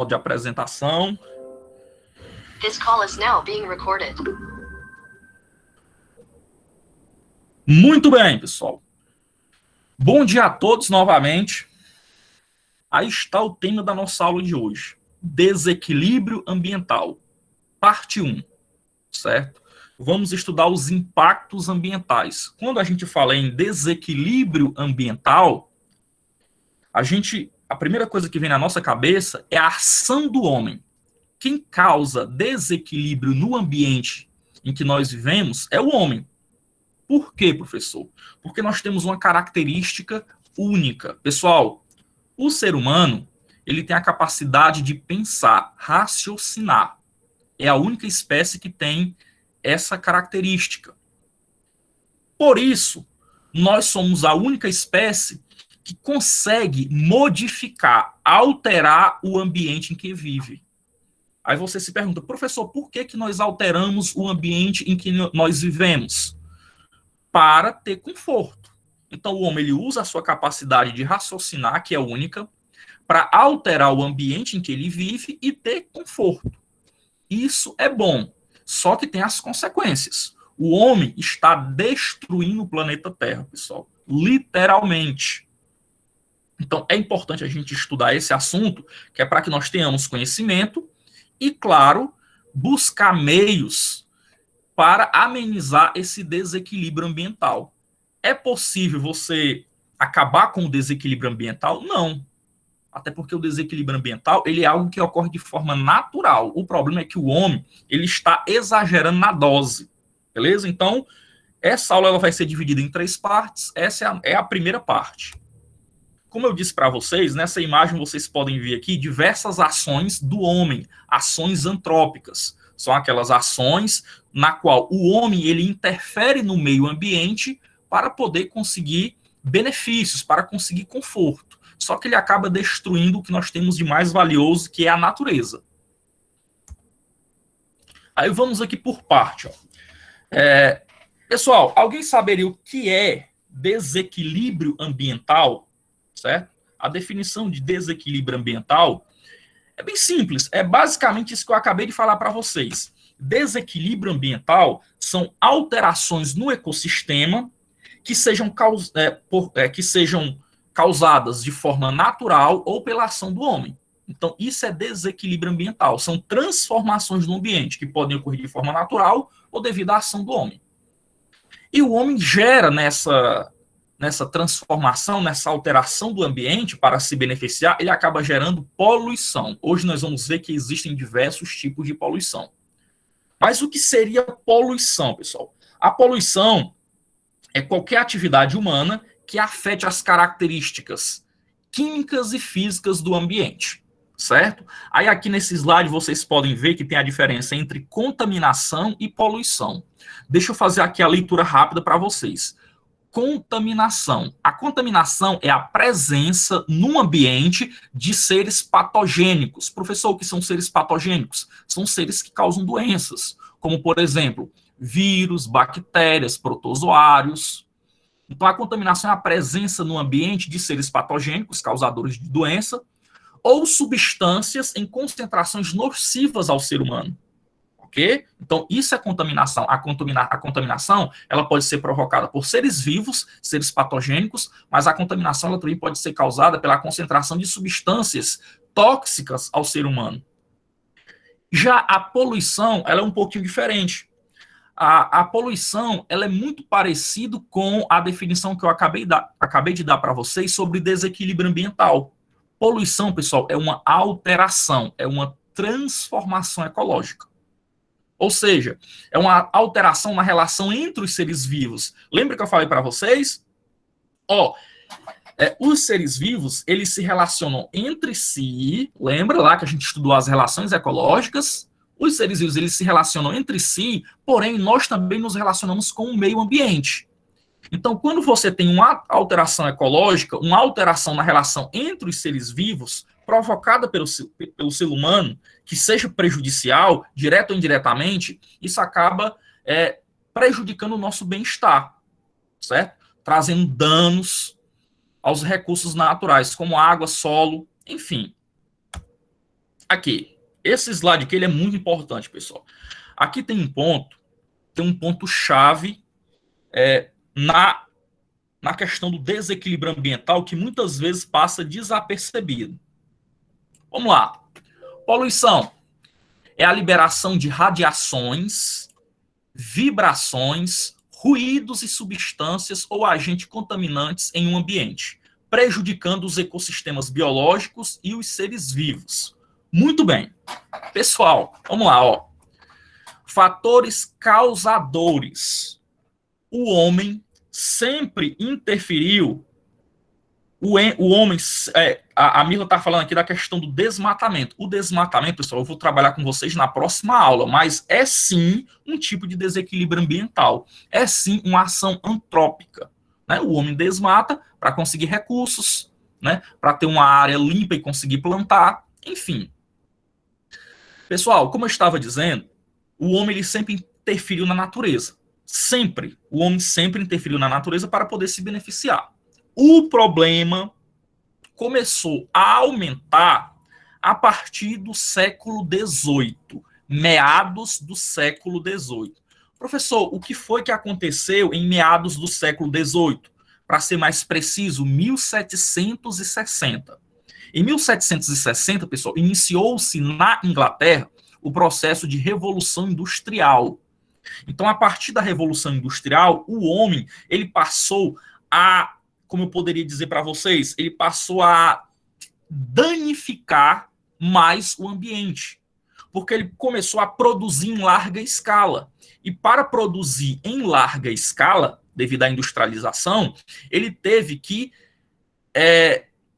de apresentação. This call is now being recorded. Muito bem, pessoal. Bom dia a todos novamente. Aí está o tema da nossa aula de hoje. Desequilíbrio ambiental, parte 1, certo? Vamos estudar os impactos ambientais. Quando a gente fala em desequilíbrio ambiental, a primeira coisa que vem na nossa cabeça é a ação do homem. Quem causa desequilíbrio no ambiente em que nós vivemos é o homem. Por quê, professor? Porque nós temos uma característica única. Pessoal, o ser humano, ele tem a capacidade de pensar, raciocinar. É a única espécie que tem essa característica. Por isso, nós somos a única espécie que consegue modificar, alterar o ambiente em que vive. Aí você se pergunta, professor, por que nós alteramos o ambiente em que nós vivemos? Para ter conforto. Então, o homem ele usa a sua capacidade de raciocinar, que é única, para alterar o ambiente em que ele vive e ter conforto. Isso é bom, só que tem as consequências. O homem está destruindo o planeta Terra, pessoal, literalmente. Então, é importante a gente estudar esse assunto, que é para que nós tenhamos conhecimento e, claro, buscar meios para amenizar esse desequilíbrio ambiental. É possível você acabar com o desequilíbrio ambiental? Não. Até porque o desequilíbrio ambiental ele é algo que ocorre de forma natural. O problema é que o homem ele está exagerando na dose. Beleza? Então, essa aula ela vai ser dividida em 3 partes. Essa é a primeira parte. Como eu disse para vocês, nessa imagem vocês podem ver aqui diversas ações do homem, ações antrópicas. São aquelas ações na qual o homem ele interfere no meio ambiente para poder conseguir benefícios, para conseguir conforto. Só que ele acaba destruindo o que nós temos de mais valioso, que é a natureza. Aí vamos aqui por parte. Pessoal, alguém saberia o que é desequilíbrio ambiental? Certo? A definição de desequilíbrio ambiental é bem simples, é basicamente isso que eu acabei de falar para vocês. Desequilíbrio ambiental são alterações no ecossistema que sejam causadas de forma natural ou pela ação do homem. Então, isso é desequilíbrio ambiental. São transformações no ambiente que podem ocorrer de forma natural ou devido à ação do homem. E o homem gera nessa transformação, nessa alteração do ambiente para se beneficiar, ele acaba gerando poluição. Hoje nós vamos ver que existem diversos tipos de poluição. Mas o que seria poluição, pessoal? A poluição é qualquer atividade humana que afete as características químicas e físicas do ambiente, certo? Aí aqui nesse slide vocês podem ver que tem a diferença entre contaminação e poluição. Deixa eu fazer aqui a leitura rápida para vocês. Contaminação. A contaminação é a presença no ambiente de seres patogênicos. Professor, o que são seres patogênicos? São seres que causam doenças, como, por exemplo, vírus, bactérias, protozoários. Então, a contaminação é a presença no ambiente de seres patogênicos, causadores de doença, ou substâncias em concentrações nocivas ao ser humano. Ok? Então, isso é contaminação. A contaminação ela pode ser provocada por seres vivos, seres patogênicos, mas a contaminação ela também pode ser causada pela concentração de substâncias tóxicas ao ser humano. Já a poluição ela é um pouquinho diferente. A poluição ela é muito parecido com a definição que eu acabei de dar para vocês sobre desequilíbrio ambiental. Poluição, pessoal, é uma alteração, é uma transformação ecológica. Ou seja, é uma alteração na relação entre os seres vivos. Lembra que eu falei para vocês? Os seres vivos, eles se relacionam entre si. Lembra lá que a gente estudou as relações ecológicas? Os seres vivos, eles se relacionam entre si, porém, nós também nos relacionamos com o meio ambiente. Então, quando você tem uma alteração ecológica, uma alteração na relação entre os seres vivos, provocada pelo ser humano, que seja prejudicial, direto ou indiretamente, isso acaba prejudicando o nosso bem-estar, certo? Trazendo danos aos recursos naturais, como água, solo, enfim. Aqui, esse slide aqui ele é muito importante, pessoal. Aqui tem um ponto chave na questão do desequilíbrio ambiental que muitas vezes passa desapercebido. Vamos lá. Poluição é a liberação de radiações, vibrações, ruídos e substâncias ou agentes contaminantes em um ambiente, prejudicando os ecossistemas biológicos e os seres vivos. Muito bem. Pessoal, vamos lá, ó. Fatores causadores. O homem sempre interferiu. O homem, a Mirla está falando aqui da questão do desmatamento. O desmatamento, pessoal, eu vou trabalhar com vocês na próxima aula, mas é sim um tipo de desequilíbrio ambiental. É sim uma ação antrópica. Né? O homem desmata para conseguir recursos, né? Para ter uma área limpa e conseguir plantar, enfim. Pessoal, como eu estava dizendo, o homem ele sempre interferiu na natureza. Sempre. O homem sempre interferiu na natureza para poder se beneficiar. O problema começou a aumentar a partir do século XVIII, meados do século XVIII. Professor, o que foi que aconteceu em meados do século XVIII? Para ser mais preciso, 1760. Em 1760, pessoal, iniciou-se na Inglaterra o processo de Revolução Industrial. Então, a partir da Revolução Industrial, o homem ele passou a, como eu poderia dizer para vocês, ele passou a danificar mais o ambiente, porque ele começou a produzir em larga escala. E para produzir em larga escala, devido à industrialização, ele teve que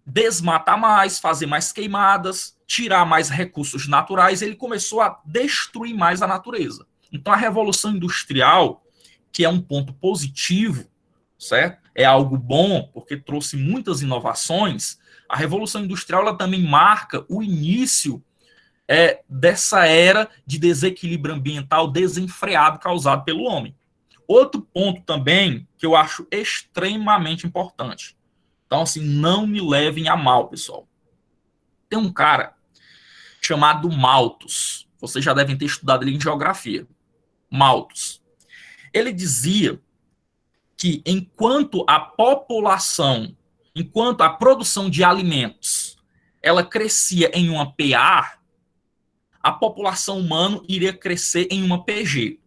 desmatar mais, fazer mais queimadas, tirar mais recursos naturais, ele começou a destruir mais a natureza. Então, a Revolução Industrial, que é um ponto positivo, certo? É algo bom, porque trouxe muitas inovações. A Revolução Industrial ela também marca o início dessa era de desequilíbrio ambiental desenfreado causado pelo homem. Outro ponto também que eu acho extremamente importante. Então, assim, não me levem a mal, pessoal. Tem um cara chamado Malthus. Vocês já devem ter estudado ele em geografia. Malthus. Ele dizia que enquanto a produção de alimentos, ela crescia em uma PA, a população humana iria crescer em uma PG.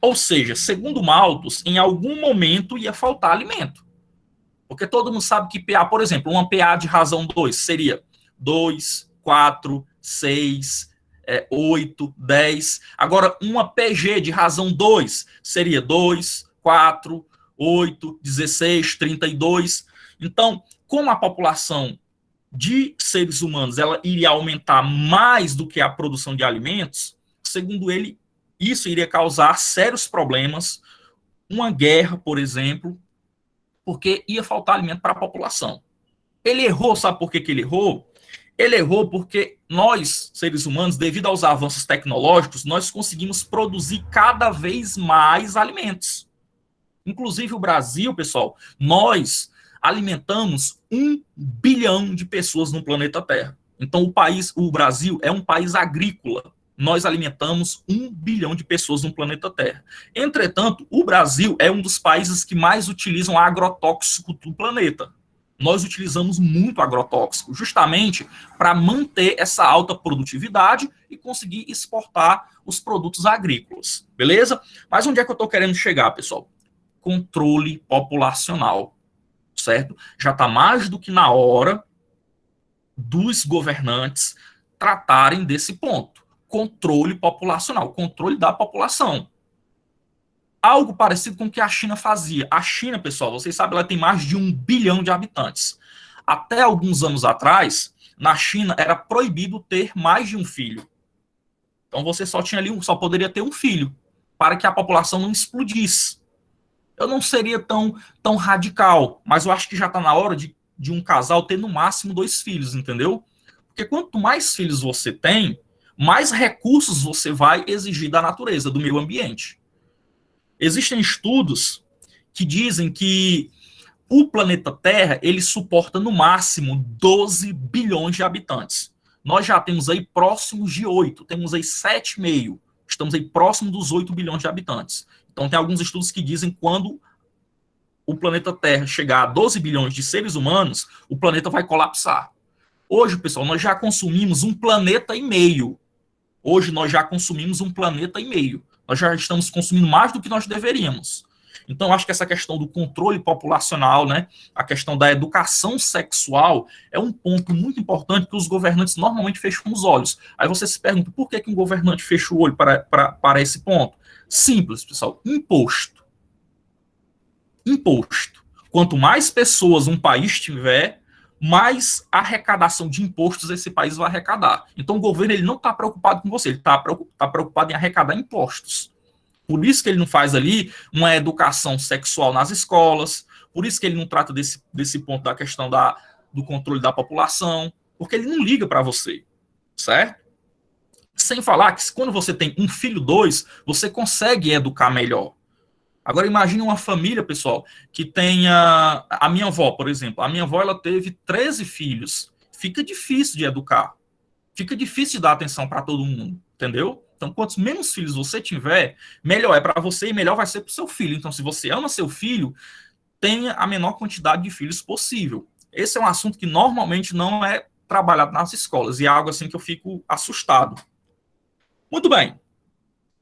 Ou seja, segundo Malthus, em algum momento ia faltar alimento. Porque todo mundo sabe que PA, por exemplo, uma PA de razão 2 seria 2, 4, 6, 8, 10. Agora, uma PG de razão 2 seria 2, 4, 8, 16, 32. Então, como a população de seres humanos ela iria aumentar mais do que a produção de alimentos, segundo ele, isso iria causar sérios problemas, uma guerra, por exemplo, porque ia faltar alimento para a população. Ele errou, sabe por que ele errou? Ele errou porque nós, seres humanos, devido aos avanços tecnológicos, nós conseguimos produzir cada vez mais alimentos. Inclusive o Brasil, pessoal, nós alimentamos 1 bilhão de pessoas no planeta Terra. Então o Brasil é um país agrícola. Nós alimentamos 1 bilhão de pessoas no planeta Terra. Entretanto, o Brasil é um dos países que mais utilizam agrotóxico do planeta. Nós utilizamos muito agrotóxico, justamente para manter essa alta produtividade e conseguir exportar os produtos agrícolas, beleza? Mas onde é que eu estou querendo chegar, pessoal? Controle populacional, certo? Já está mais do que na hora dos governantes tratarem desse ponto. Controle populacional, controle da população. Algo parecido com o que a China fazia. A China, pessoal, vocês sabem, ela tem mais de 1 bilhão de habitantes. Até alguns anos atrás, na China, era proibido ter mais de um filho. Então você só poderia ter um filho, para que a população não explodisse. Eu não seria tão radical, mas eu acho que já está na hora de um casal ter no máximo 2 filhos, entendeu? Porque quanto mais filhos você tem, mais recursos você vai exigir da natureza, do meio ambiente. Existem estudos que dizem que o planeta Terra ele suporta no máximo 12 bilhões de habitantes. nós já temos aí próximos de 8, temos aí 7,5, estamos aí próximo dos 8 bilhões de habitantes. Então tem alguns estudos que dizem que quando o planeta Terra chegar a 12 bilhões de seres humanos, o planeta vai colapsar. Hoje, pessoal, nós já consumimos 1,5 planeta. Hoje nós já consumimos 1,5 planeta. Nós já estamos consumindo mais do que nós deveríamos. Então, eu acho que essa questão do controle populacional, né, a questão da educação sexual, é um ponto muito importante que os governantes normalmente fecham os olhos. Aí você se pergunta, por que um governante fecha o olho para esse ponto? Simples, pessoal, imposto. Imposto. Quanto mais pessoas um país tiver, mais arrecadação de impostos esse país vai arrecadar. Então, o governo ele não está preocupado com você, ele está preocupado em arrecadar impostos. Por isso que ele não faz ali uma educação sexual nas escolas, por isso que ele não trata desse ponto da questão do controle da população, porque ele não liga para você, certo? Sem falar que quando você tem um filho, 2, você consegue educar melhor. Agora imagine uma família, pessoal, que tenha... A minha avó, por exemplo, a minha avó ela teve 13 filhos. Fica difícil de educar. Fica difícil de dar atenção para todo mundo, entendeu? Então, quantos menos filhos você tiver, melhor é para você e melhor vai ser para o seu filho. Então, se você ama seu filho, tenha a menor quantidade de filhos possível. Esse é um assunto que normalmente não é trabalhado nas escolas e é algo assim que eu fico assustado. Muito bem.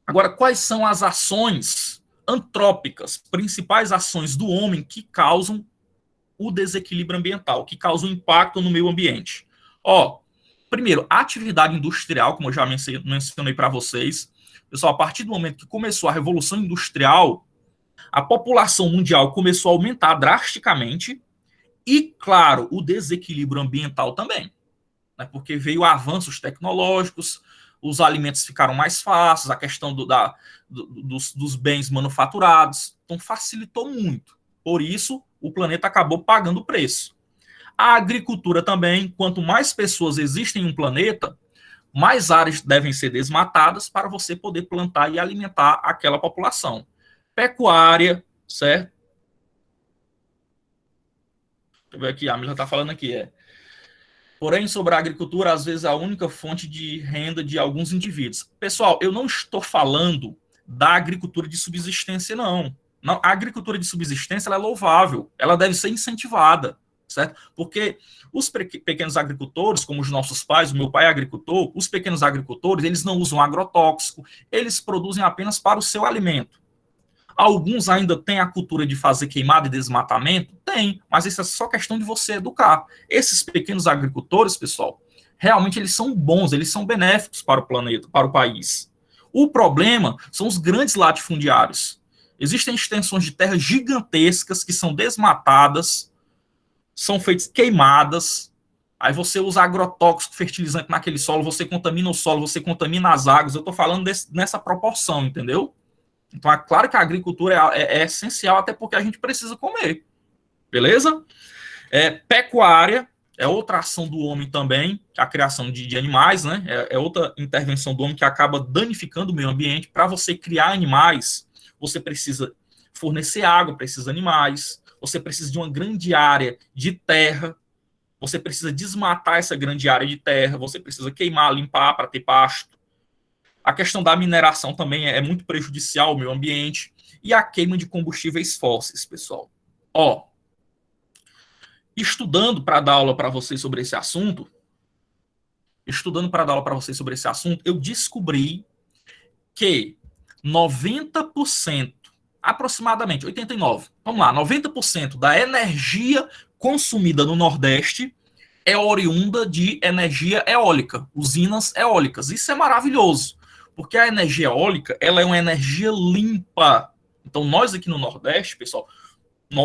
Agora, quais são as ações antrópicas, principais ações do homem que causam o desequilíbrio ambiental, que causam impacto no meio ambiente? Primeiro, a atividade industrial, como eu já mencionei para vocês. Pessoal, a partir do momento que começou a Revolução Industrial, a população mundial começou a aumentar drasticamente e, claro, o desequilíbrio ambiental também, né? Porque veio avanços tecnológicos, os alimentos ficaram mais fáceis, a questão dos bens manufaturados, então facilitou muito. Por isso, o planeta acabou pagando o preço. A agricultura também, quanto mais pessoas existem em um planeta, mais áreas devem ser desmatadas para você poder plantar e alimentar aquela população. Pecuária, certo? Deixa eu ver aqui, a Mila está falando aqui, Porém, sobre a agricultura, às vezes é a única fonte de renda de alguns indivíduos. Pessoal, eu não estou falando da agricultura de subsistência, não. Não, a agricultura de subsistência ela é louvável, ela deve ser incentivada, certo? Porque os pequenos agricultores, como os nossos pais, o meu pai é agricultor, os pequenos agricultores, eles não usam agrotóxico, eles produzem apenas para o seu alimento. Alguns ainda têm a cultura de fazer queimada e desmatamento? Tem, mas isso é só questão de você educar. Esses pequenos agricultores, pessoal, realmente eles são bons, eles são benéficos para o planeta, para o país. O problema são os grandes latifundiários. Existem extensões de terra gigantescas que são desmatadas, são feitas queimadas, aí você usa agrotóxico, fertilizante naquele solo, você contamina o solo, você contamina as águas. Eu estou falando nessa proporção, entendeu? Então, é claro que a agricultura é essencial, até porque a gente precisa comer. Beleza? Pecuária é outra ação do homem também, a criação de animais, né? É outra intervenção do homem que acaba danificando o meio ambiente. Para você criar animais, você precisa fornecer água para esses animais, você precisa de uma grande área de terra, você precisa desmatar essa grande área de terra, você precisa queimar, limpar para ter pasto. A questão da mineração também é muito prejudicial ao meio ambiente. E a queima de combustíveis fósseis, pessoal. Estudando para dar aula para vocês sobre esse assunto, eu descobri que 90%, aproximadamente 89%, vamos lá, 90% da energia consumida no Nordeste é oriunda de energia eólica, usinas eólicas. Isso é maravilhoso. Porque a energia eólica, ela é uma energia limpa. Então, nós aqui no Nordeste, pessoal,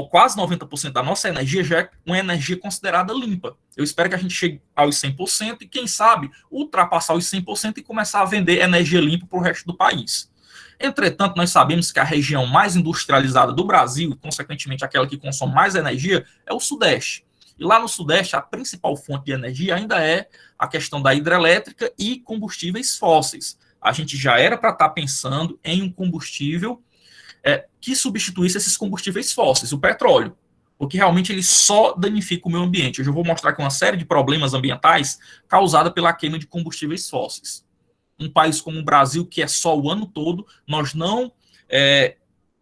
quase 90% da nossa energia já é uma energia considerada limpa. Eu espero que a gente chegue aos 100% e, quem sabe, ultrapassar os 100% e começar a vender energia limpa para o resto do país. Entretanto, nós sabemos que a região mais industrializada do Brasil, e, consequentemente, aquela que consome mais energia, é o Sudeste. E lá no Sudeste, a principal fonte de energia ainda é a questão da hidrelétrica e combustíveis fósseis. A gente já era para estar pensando em um combustível que substituísse esses combustíveis fósseis, o petróleo. porque realmente ele só danifica o meio ambiente. Eu já vou mostrar aqui uma série de problemas ambientais causados pela queima de combustíveis fósseis. Um país como o Brasil, que é sol o ano todo, nós não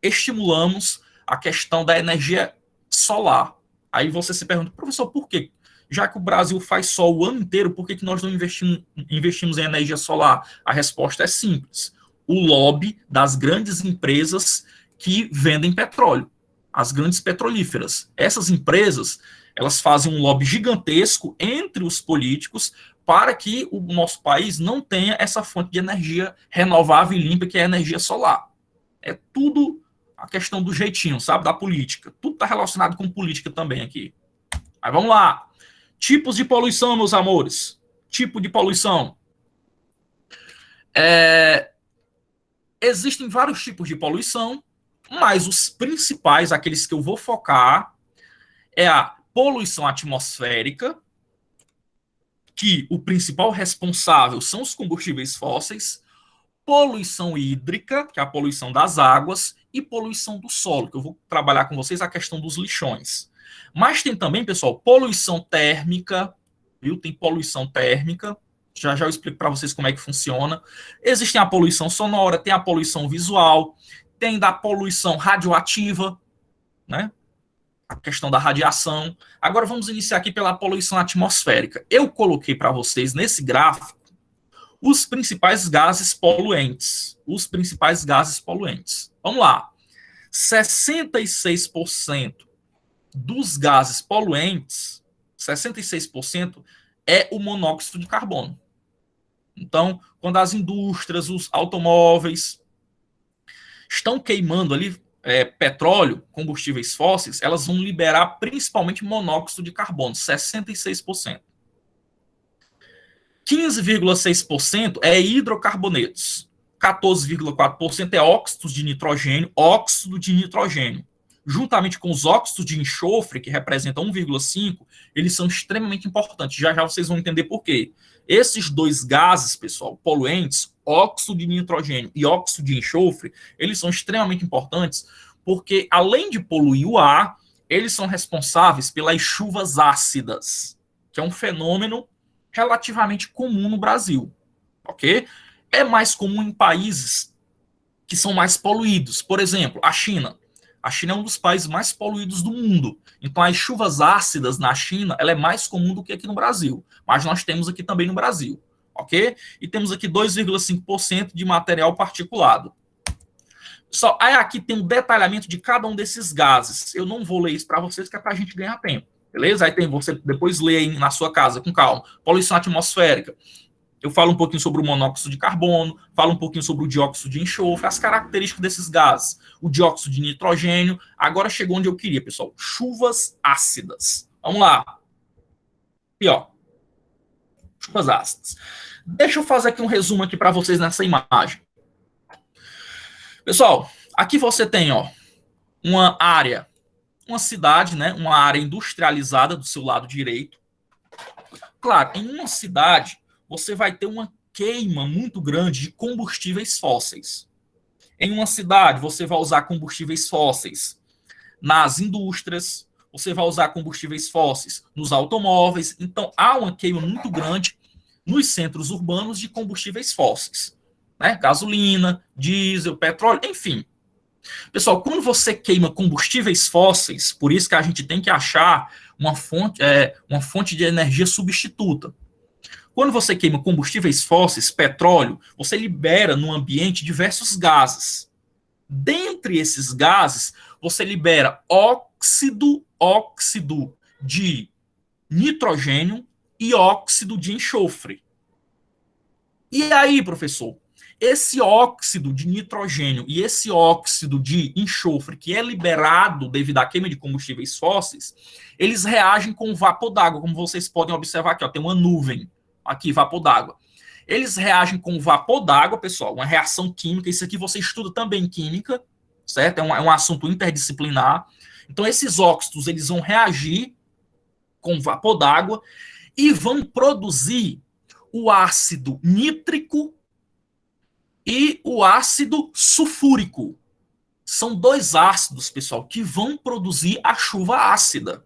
estimulamos a questão da energia solar. Aí você se pergunta, professor, por quê? Já que o Brasil faz sol o ano inteiro, por que nós não investimos em energia solar? A resposta é simples. O lobby das grandes empresas que vendem petróleo, as grandes petrolíferas. Essas empresas, elas fazem um lobby gigantesco entre os políticos para que o nosso país não tenha essa fonte de energia renovável e limpa, que é a energia solar. É tudo a questão do jeitinho, sabe? Da política. Tudo está relacionado com política também aqui. Aí vamos lá. Tipos de poluição, meus amores. Tipo de poluição. Existem vários tipos de poluição, mas os principais, aqueles que eu vou focar, é a poluição atmosférica, que o principal responsável são os combustíveis fósseis, poluição hídrica, que é a poluição das águas, e poluição do solo, que eu vou trabalhar com vocês a questão dos lixões. Mas tem também, pessoal, poluição térmica, viu? Tem poluição térmica, já eu explico para vocês como é que funciona. Existe a poluição sonora, tem a poluição visual, tem da poluição radioativa, né? A questão da radiação. Agora vamos iniciar aqui pela poluição atmosférica. Eu coloquei para vocês nesse gráfico os principais gases poluentes. Os principais gases poluentes. Vamos lá. 66% dos gases poluentes, 66% é o monóxido de carbono. Então, quando as indústrias, os automóveis estão queimando ali petróleo, combustíveis fósseis, elas vão liberar principalmente monóxido de carbono, 66%. 15,6% é hidrocarbonetos. 14,4% é óxidos de nitrogênio, juntamente com os óxidos de enxofre, que representam 1,5%, eles são extremamente importantes. Já já vocês vão entender por quê. Esses dois gases, pessoal, poluentes, óxido de nitrogênio e óxido de enxofre, eles são extremamente importantes porque, além de poluir o ar, eles são responsáveis pelas chuvas ácidas, que é um fenômeno relativamente comum no Brasil, ok? É mais comum em países que são mais poluídos. Por exemplo, a China. A China é um dos países mais poluídos do mundo. Então, as chuvas ácidas na China, ela é mais comum do que aqui no Brasil. Mas nós temos aqui também no Brasil, ok? E temos aqui 2,5% de material particulado. Só aí aqui tem um detalhamento de cada um desses gases. Eu não vou ler isso para vocês, que é para a gente ganhar tempo. Beleza? Aí tem você depois lê aí na sua casa com calma. Poluição atmosférica. Eu falo um pouquinho sobre o monóxido de carbono, falo um pouquinho sobre o dióxido de enxofre, as características desses gases. O dióxido de nitrogênio. Agora chegou onde eu queria, pessoal. Chuvas ácidas. Vamos lá. Aqui, ó. Chuvas ácidas. Deixa eu fazer aqui um resumo aqui para vocês nessa imagem. Pessoal, aqui você tem, ó, uma área, uma cidade, né? Uma área industrializada do seu lado direito. Claro, em uma cidade você vai ter uma queima muito grande de combustíveis fósseis. Em uma cidade, você vai usar combustíveis fósseis nas indústrias, você vai usar combustíveis fósseis nos automóveis. Então, há uma queima muito grande nos centros urbanos de combustíveis fósseis, né? Gasolina, diesel, petróleo, enfim. Pessoal, quando você queima combustíveis fósseis, por isso que a gente tem que achar uma fonte de energia substituta. Quando você queima combustíveis fósseis, petróleo, você libera no ambiente diversos gases. Dentre esses gases, você libera óxido de nitrogênio e óxido de enxofre. E aí, professor, esse óxido de nitrogênio e esse óxido de enxofre, que é liberado devido à queima de combustíveis fósseis, eles reagem com o vapor d'água, como vocês podem observar aqui, ó, tem uma nuvem. Aqui, vapor d'água. Eles reagem com o vapor d'água, pessoal, uma reação química. Isso aqui você estuda também em química, certo? É um assunto interdisciplinar. Então, esses óxidos, eles vão reagir com o vapor d'água e vão produzir o ácido nítrico e o ácido sulfúrico. São dois ácidos, pessoal, que vão produzir a chuva ácida.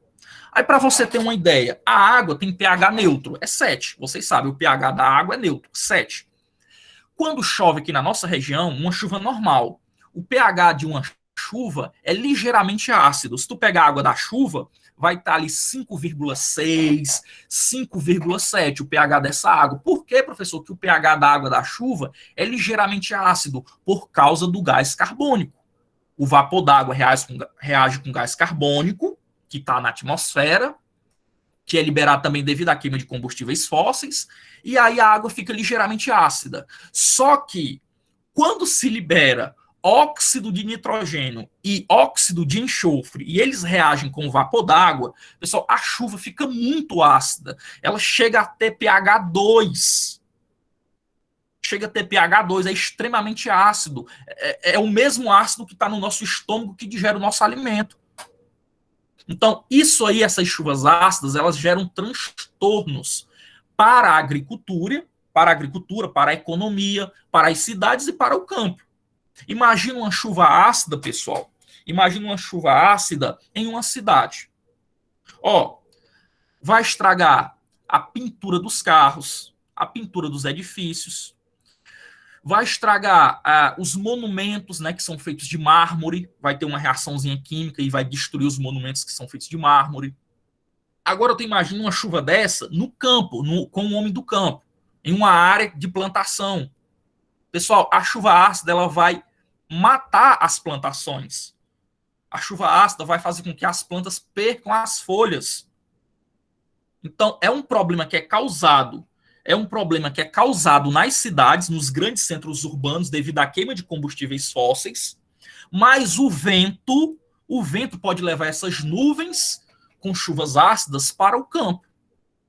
Aí, para você ter uma ideia, a água tem pH neutro, é 7. Vocês sabem, o pH da água é neutro, 7. Quando chove aqui na nossa região, uma chuva normal, o pH de uma chuva é ligeiramente ácido. Se tu pegar a água da chuva, vai estar ali 5,6, 5,7 o pH dessa água. Por que, professor, que o pH da água da chuva é ligeiramente ácido? Por causa do gás carbônico. O vapor d'água reage com gás carbônico, que está na atmosfera, que é liberado também devido à queima de combustíveis fósseis, e aí a água fica ligeiramente ácida. Só que, quando se libera óxido de nitrogênio e óxido de enxofre, e eles reagem com o vapor d'água, pessoal, a chuva fica muito ácida. Ela chega a ter pH 2. Chega a ter pH 2, é extremamente ácido. É o mesmo ácido que está no nosso estômago que digere o nosso alimento. Então, isso aí, essas chuvas ácidas, elas geram transtornos para a agricultura, para a economia, para as cidades e para o campo. Imagina uma chuva ácida, pessoal. Imagina uma chuva ácida em uma cidade. Ó, vai estragar a pintura dos carros, a pintura dos edifícios, vai estragar os monumentos, né, que são feitos de mármore, vai ter uma reaçãozinha química e vai destruir os monumentos que são feitos de mármore. Agora tu imagina uma chuva dessa no campo, com o homem do campo, em uma área de plantação. Pessoal, a chuva ácida ela vai matar as plantações. A chuva ácida vai fazer com que as plantas percam as folhas. Então, é um problema que é causado nas cidades, nos grandes centros urbanos, devido à queima de combustíveis fósseis, mas o vento pode levar essas nuvens com chuvas ácidas para o campo.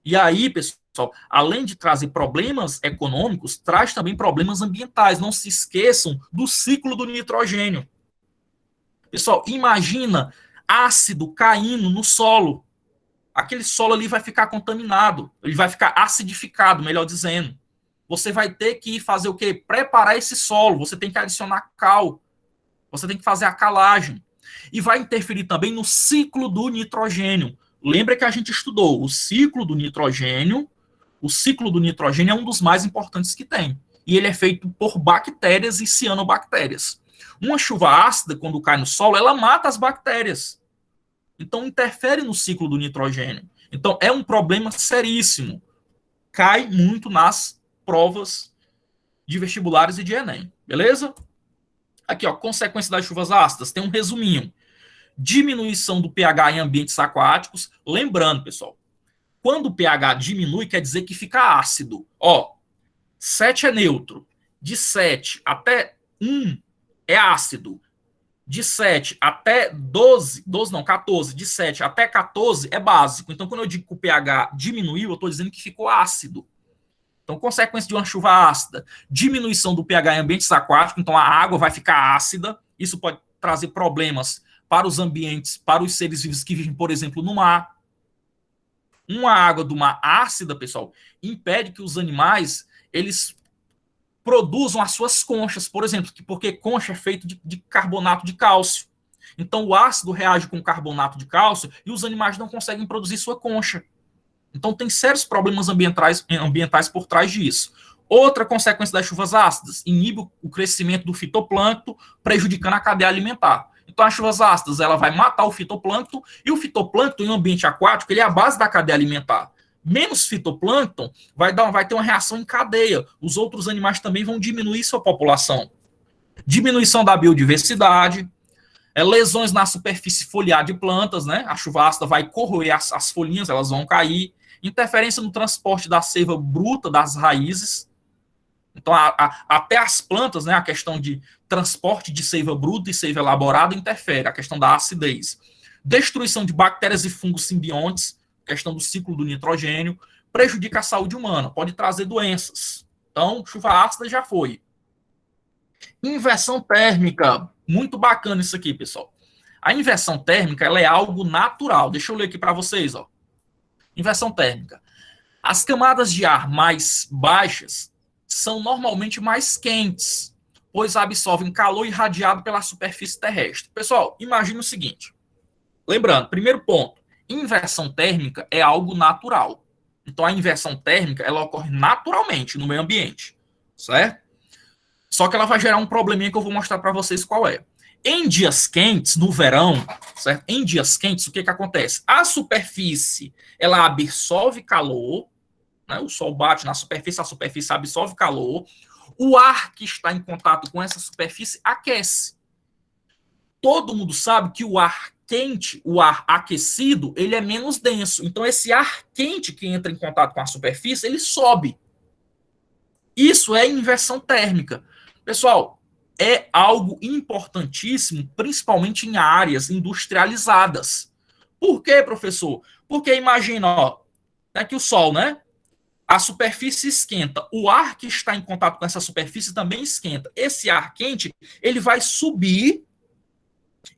E aí, pessoal, além de trazer problemas econômicos, traz também problemas ambientais. Não se esqueçam do ciclo do nitrogênio. Pessoal, imagina ácido caindo no solo. Aquele solo ali vai ficar contaminado, ele vai ficar acidificado, melhor dizendo. Você vai ter que fazer o quê? Preparar esse solo, você tem que adicionar cal, você tem que fazer a calagem. E vai interferir também no ciclo do nitrogênio. Lembra que a gente estudou o ciclo do nitrogênio. O ciclo do nitrogênio é um dos mais importantes que tem. E ele é feito por bactérias e cianobactérias. Uma chuva ácida, quando cai no solo, ela mata as bactérias. Então, interfere no ciclo do nitrogênio. Então, é um problema seríssimo. Cai muito nas provas de vestibulares e de Enem. Beleza? Aqui, ó, consequência das chuvas ácidas. Tem um resuminho. Diminuição do pH em ambientes aquáticos. Lembrando, pessoal, quando o pH diminui, quer dizer que fica ácido. Ó, 7 é neutro. De 7 até 1 é ácido. De 7 até 14, de 7 até 14 é básico. Então, quando eu digo que o pH diminuiu, eu estou dizendo que ficou ácido. Então, consequência de uma chuva ácida, diminuição do pH em ambientes aquáticos, então a água vai ficar ácida. Isso pode trazer problemas para os ambientes, para os seres vivos que vivem, por exemplo, no mar. Uma água do mar ácida, pessoal, impede que os animais, eles produzam as suas conchas, por exemplo, porque concha é feito de carbonato de cálcio. Então, o ácido reage com carbonato de cálcio e os animais não conseguem produzir sua concha. Então, tem sérios problemas ambientais por trás disso. Outra consequência das chuvas ácidas, inibe o crescimento do fitoplâncton, prejudicando a cadeia alimentar. Então, as chuvas ácidas ela vai matar o fitoplâncton, e o fitoplâncton, em um ambiente aquático, ele é a base da cadeia alimentar. Menos fitoplâncton vai ter uma reação em cadeia. Os outros animais também vão diminuir sua população. Diminuição da biodiversidade, lesões na superfície foliar de plantas, né? A chuva ácida vai corroer as folhinhas, elas vão cair. Interferência no transporte da seiva bruta das raízes. Então, até as plantas, né? A questão de transporte de seiva bruta e seiva elaborada interfere. A questão da acidez. Destruição de bactérias e fungos simbiontes, questão do ciclo do nitrogênio, prejudica a saúde humana, pode trazer doenças. Então, chuva ácida já foi. Inversão térmica, muito bacana isso aqui, pessoal. A inversão térmica, ela é algo natural. Deixa eu ler aqui para vocês, ó. Inversão térmica. As camadas de ar mais baixas são normalmente mais quentes, pois absorvem calor irradiado pela superfície terrestre. Pessoal, imagine o seguinte. Lembrando, primeiro ponto, inversão térmica é algo natural. Então, a inversão térmica, ela ocorre naturalmente no meio ambiente, certo? Só que ela vai gerar um probleminha que eu vou mostrar para vocês qual é. Em dias quentes, no verão, certo? Em dias quentes, o que acontece? A superfície, ela absorve calor, né? O sol bate na superfície, a superfície absorve calor, o ar que está em contato com essa superfície aquece. Todo mundo sabe que o ar quente, o ar aquecido, ele é menos denso. Então, esse ar quente que entra em contato com a superfície, ele sobe. Isso é inversão térmica. Pessoal, é algo importantíssimo, principalmente em áreas industrializadas. Por quê, professor? Porque imagina, ó, aqui o sol, né? A superfície esquenta. O ar que está em contato com essa superfície também esquenta. Esse ar quente, ele vai subir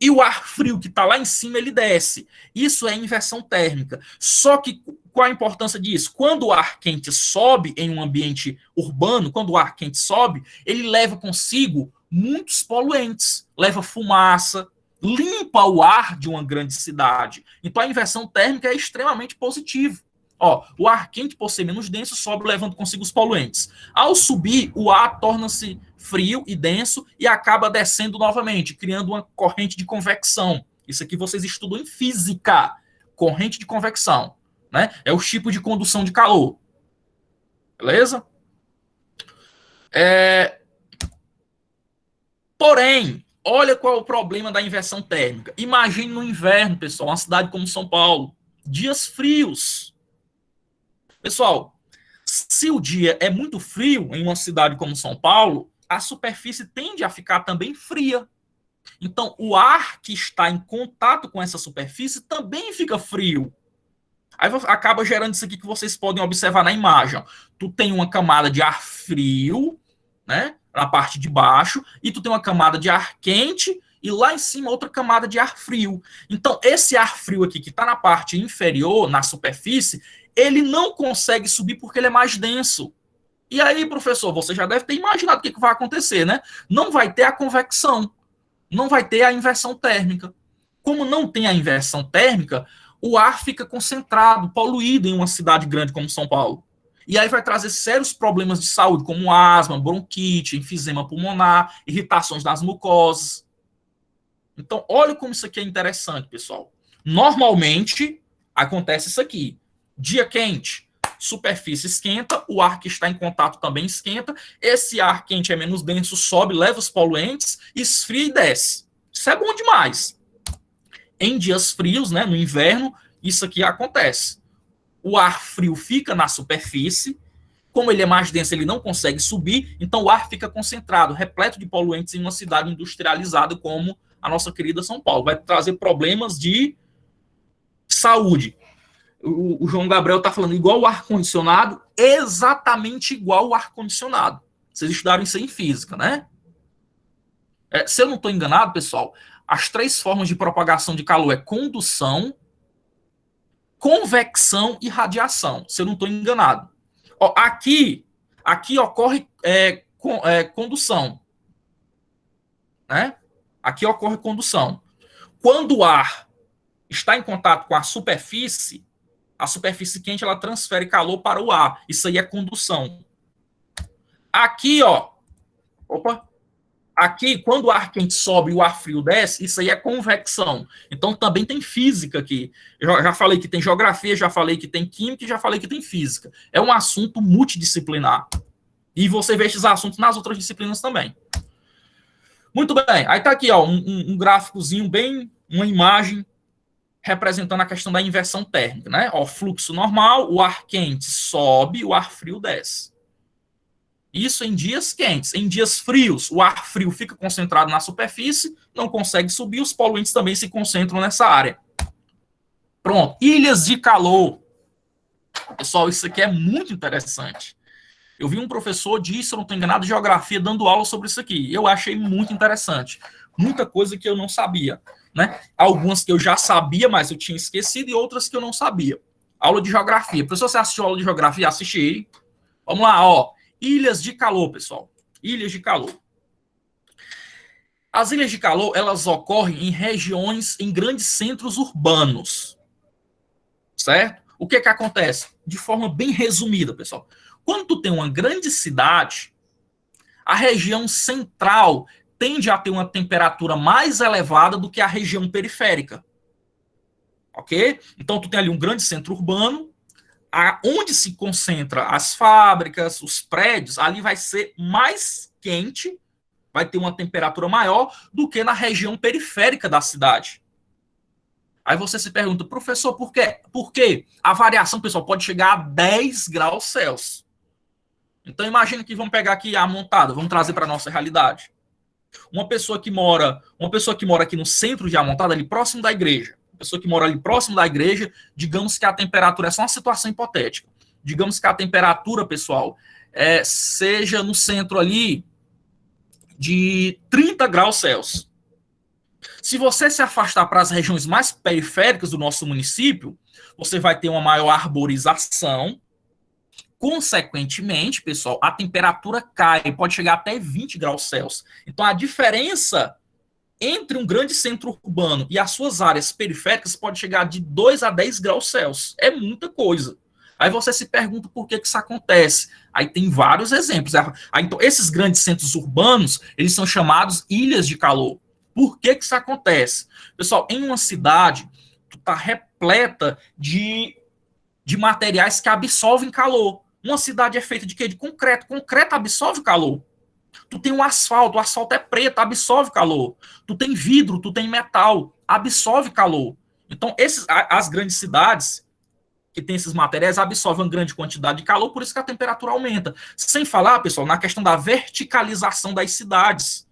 e o ar frio que está lá em cima, ele desce. Isso é inversão térmica. Só que qual a importância disso? Quando o ar quente sobe em um ambiente urbano, quando o ar quente sobe, ele leva consigo muitos poluentes. Leva fumaça, limpa o ar de uma grande cidade. Então a inversão térmica é extremamente positiva. Ó, o ar quente, por ser menos denso, sobe levando consigo os poluentes. Ao subir, o ar torna-se frio e denso e acaba descendo novamente, criando uma corrente de convecção. Isso aqui vocês estudam em física. Corrente de convecção, né? É o tipo de condução de calor. Beleza? Porém, olha qual é o problema da inversão térmica. Imagine no inverno, pessoal, uma cidade como São Paulo. Dias frios. Pessoal, se o dia é muito frio em uma cidade como São Paulo, a superfície tende a ficar também fria. Então, o ar que está em contato com essa superfície também fica frio. Aí acaba gerando isso aqui que vocês podem observar na imagem. Tu tem uma camada de ar frio, né, na parte de baixo, e tu tem uma camada de ar quente, e lá em cima outra camada de ar frio. Então, esse ar frio aqui, que está na parte inferior, na superfície, ele não consegue subir porque ele é mais denso. E aí, professor, você já deve ter imaginado o que vai acontecer, né? Não vai ter a convecção, não vai ter a inversão térmica. Como não tem a inversão térmica, o ar fica concentrado, poluído em uma cidade grande como São Paulo. E aí vai trazer sérios problemas de saúde, como asma, bronquite, enfisema pulmonar, irritações das mucosas. Então, olha como isso aqui é interessante, pessoal. Normalmente, acontece isso aqui. Dia quente, superfície esquenta, o ar que está em contato também esquenta, esse ar quente é menos denso, sobe, leva os poluentes, esfria e desce. Isso é bom demais. Em dias frios, né, no inverno, isso aqui acontece. O ar frio fica na superfície, como ele é mais denso, ele não consegue subir, então o ar fica concentrado, repleto de poluentes em uma cidade industrializada como a nossa querida São Paulo. Vai trazer problemas de saúde. O João Gabriel está falando igual o ar-condicionado, exatamente igual o ar-condicionado. Vocês estudaram isso aí em física, né? Se eu não estou enganado, pessoal, as 3 formas de propagação de calor é condução, convecção e radiação, se eu não estou enganado. Ó, aqui ocorre condução. Né? Aqui ocorre condução. Quando o ar está em contato com a superfície quente ela transfere calor para o ar. Isso aí é condução. Aqui, ó. Opa. Aqui, quando o ar quente sobe e o ar frio desce, isso aí é convecção. Então, também tem física aqui. Eu já falei que tem geografia, já falei que tem química e já falei que tem física. É um assunto multidisciplinar. E você vê esses assuntos nas outras disciplinas também. Muito bem. Aí tá aqui, ó, um gráficozinho bem, uma imagem representando a questão da inversão térmica, né? Ó, fluxo normal, o ar quente sobe, o ar frio desce. Isso em dias quentes. Em dias frios, o ar frio fica concentrado na superfície, não consegue subir, os poluentes também se concentram nessa área. Pronto. Ilhas de calor. Pessoal, isso aqui é muito interessante. Eu vi um professor de, se eu não estou enganado, de geografia, dando aula sobre isso aqui. Eu achei muito interessante. Muita coisa que eu não sabia. Né? Algumas que eu já sabia, mas eu tinha esquecido, e outras que eu não sabia. Aula de geografia. Professor, você assistiu a aula de geografia? Assisti. Vamos lá, ó. Ilhas de calor, pessoal. Ilhas de calor. As ilhas de calor, elas ocorrem em regiões, em grandes centros urbanos, certo? O que acontece? De forma bem resumida, pessoal. Quando tu tem uma grande cidade, a região central tende a ter uma temperatura mais elevada do que a região periférica, ok? Então tu tem ali um grande centro urbano, onde se concentra as fábricas, os prédios, ali vai ser mais quente, vai ter uma temperatura maior do que na região periférica da cidade. Aí você se pergunta, professor, por quê? Porque a variação, pessoal, pode chegar a 10 graus Celsius. Então imagina que vamos pegar aqui a montada, vamos trazer para a nossa realidade. Uma pessoa que mora aqui no centro de Amontada, ali próximo da igreja, uma pessoa que mora ali próximo da igreja, digamos que a temperatura, é só uma situação hipotética, digamos que a temperatura, pessoal, seja no centro ali de 30 graus Celsius. Se você se afastar para as regiões mais periféricas do nosso município, você vai ter uma maior arborização. Consequentemente, pessoal, a temperatura cai, pode chegar até 20 graus Celsius. Então, a diferença entre um grande centro urbano e as suas áreas periféricas pode chegar de 2 a 10 graus Celsius. É muita coisa. Aí você se pergunta por que isso acontece. Aí tem vários exemplos. Aí, então, esses grandes centros urbanos, eles são chamados ilhas de calor. Por que isso acontece? Pessoal, em uma cidade, tu tá repleta de materiais que absorvem calor. Uma cidade é feita de quê? De concreto. Concreto absorve calor. Tu tem um asfalto, o asfalto é preto, absorve calor. Tu tem vidro, tu tem metal, absorve calor. Então, as grandes cidades que tem esses materiais absorvem uma grande quantidade de calor, por isso que a temperatura aumenta. Sem falar, pessoal, na questão da verticalização das cidades.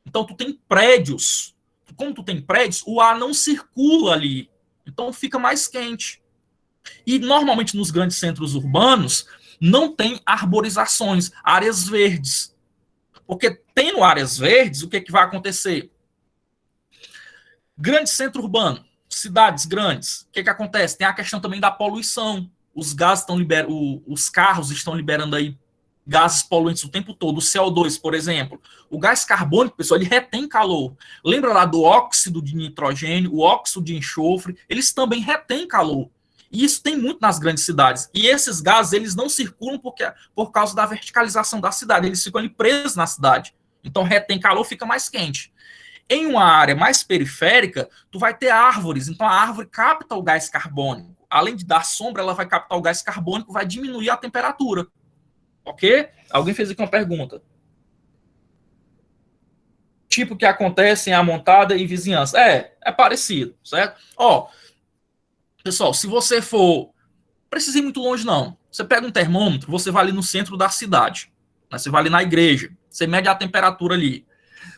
Então, tu tem prédios. Como tu tem prédios, o ar não circula ali. Então, fica mais quente. E, normalmente, nos grandes centros urbanos, não tem arborizações, áreas verdes. Porque tendo áreas verdes, o que vai acontecer? Grande centro urbano, cidades grandes, o que acontece? Tem a questão também da poluição. Os gases estão liberando, os carros estão liberando aí gases poluentes o tempo todo. O CO2, por exemplo. O gás carbônico, pessoal, ele retém calor. Lembra lá do óxido de nitrogênio, o óxido de enxofre, eles também retêm calor. E isso tem muito nas grandes cidades. E esses gases, eles não circulam por causa da verticalização da cidade. Eles ficam ali presos na cidade. Então, retém calor, fica mais quente. Em uma área mais periférica, tu vai ter árvores. Então, a árvore capta o gás carbônico. Além de dar sombra, ela vai captar o gás carbônico, vai diminuir a temperatura. Ok? Alguém fez aqui uma pergunta. Tipo que acontece em Amontada e vizinhança. É parecido, certo? Pessoal, se você for... Precisa ir muito longe, não. Você pega um termômetro, você vai ali no centro da cidade. Né? Você vai ali na igreja. Você mede a temperatura ali.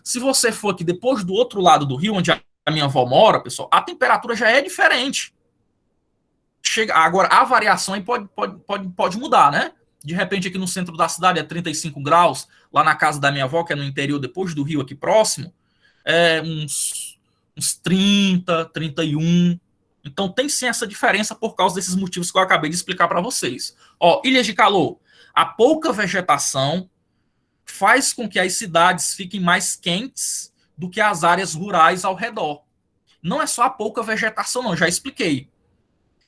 Se você for aqui depois do outro lado do rio, onde a minha avó mora, pessoal, a temperatura já é diferente. Agora, a variação aí pode mudar, né? De repente, aqui no centro da cidade é 35 graus. Lá na casa da minha avó, que é no interior, depois do rio aqui próximo, é uns 30, 31. Então, tem sim essa diferença por causa desses motivos que eu acabei de explicar para vocês. Ilhas de calor. A pouca vegetação faz com que as cidades fiquem mais quentes do que as áreas rurais ao redor. Não é só a pouca vegetação, não, já expliquei.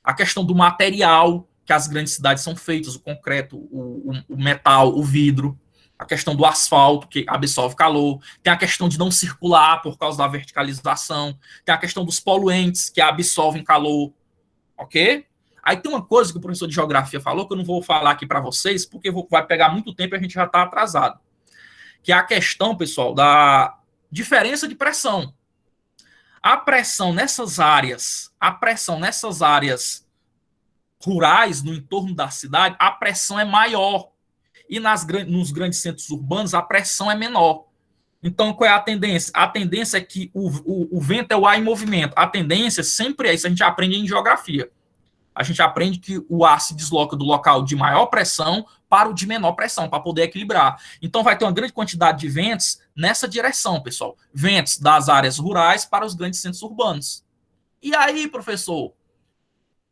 A questão do material que as grandes cidades são feitas, o concreto, o metal, o vidro, a questão do asfalto, que absorve calor, tem a questão de não circular por causa da verticalização, tem a questão dos poluentes que absorvem calor, ok? Aí tem uma coisa que o professor de geografia falou, que eu não vou falar aqui para vocês, porque vai pegar muito tempo e a gente já está atrasado. Que é a questão, pessoal, da diferença de pressão. A pressão nessas áreas rurais, no entorno da cidade, a pressão é maior. E nos grandes centros urbanos, a pressão é menor. Então, qual é a tendência? A tendência é que o vento é o ar em movimento. A tendência sempre é isso, a gente aprende em geografia. A gente aprende que o ar se desloca do local de maior pressão para o de menor pressão, para poder equilibrar. Então, vai ter uma grande quantidade de ventos nessa direção, pessoal. Ventos das áreas rurais para os grandes centros urbanos. E aí, professor?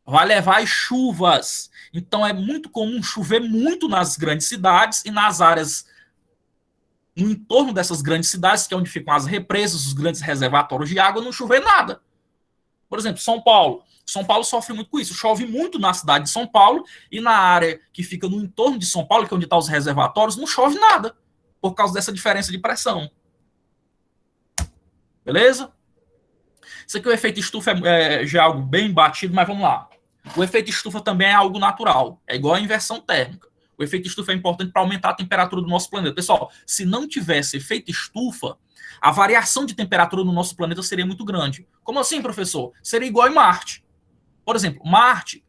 Vai levar as chuvas. Então, é muito comum chover muito nas grandes cidades e nas áreas no entorno dessas grandes cidades, que é onde ficam as represas, os grandes reservatórios de água, não chover nada. Por exemplo, São Paulo. São Paulo sofre muito com isso. Chove muito na cidade de São Paulo e na área que fica no entorno de São Paulo, que é onde estão os reservatórios, não chove nada por causa dessa diferença de pressão. Beleza? Isso aqui, o efeito estufa já é algo bem batido, mas vamos lá. O efeito estufa também é algo natural. É igual a inversão térmica. O efeito estufa é importante para aumentar a temperatura do nosso planeta. Pessoal, se não tivesse efeito estufa, a variação de temperatura no nosso planeta seria muito grande. Como assim, professor? Seria igual em Marte. Por exemplo, Marte,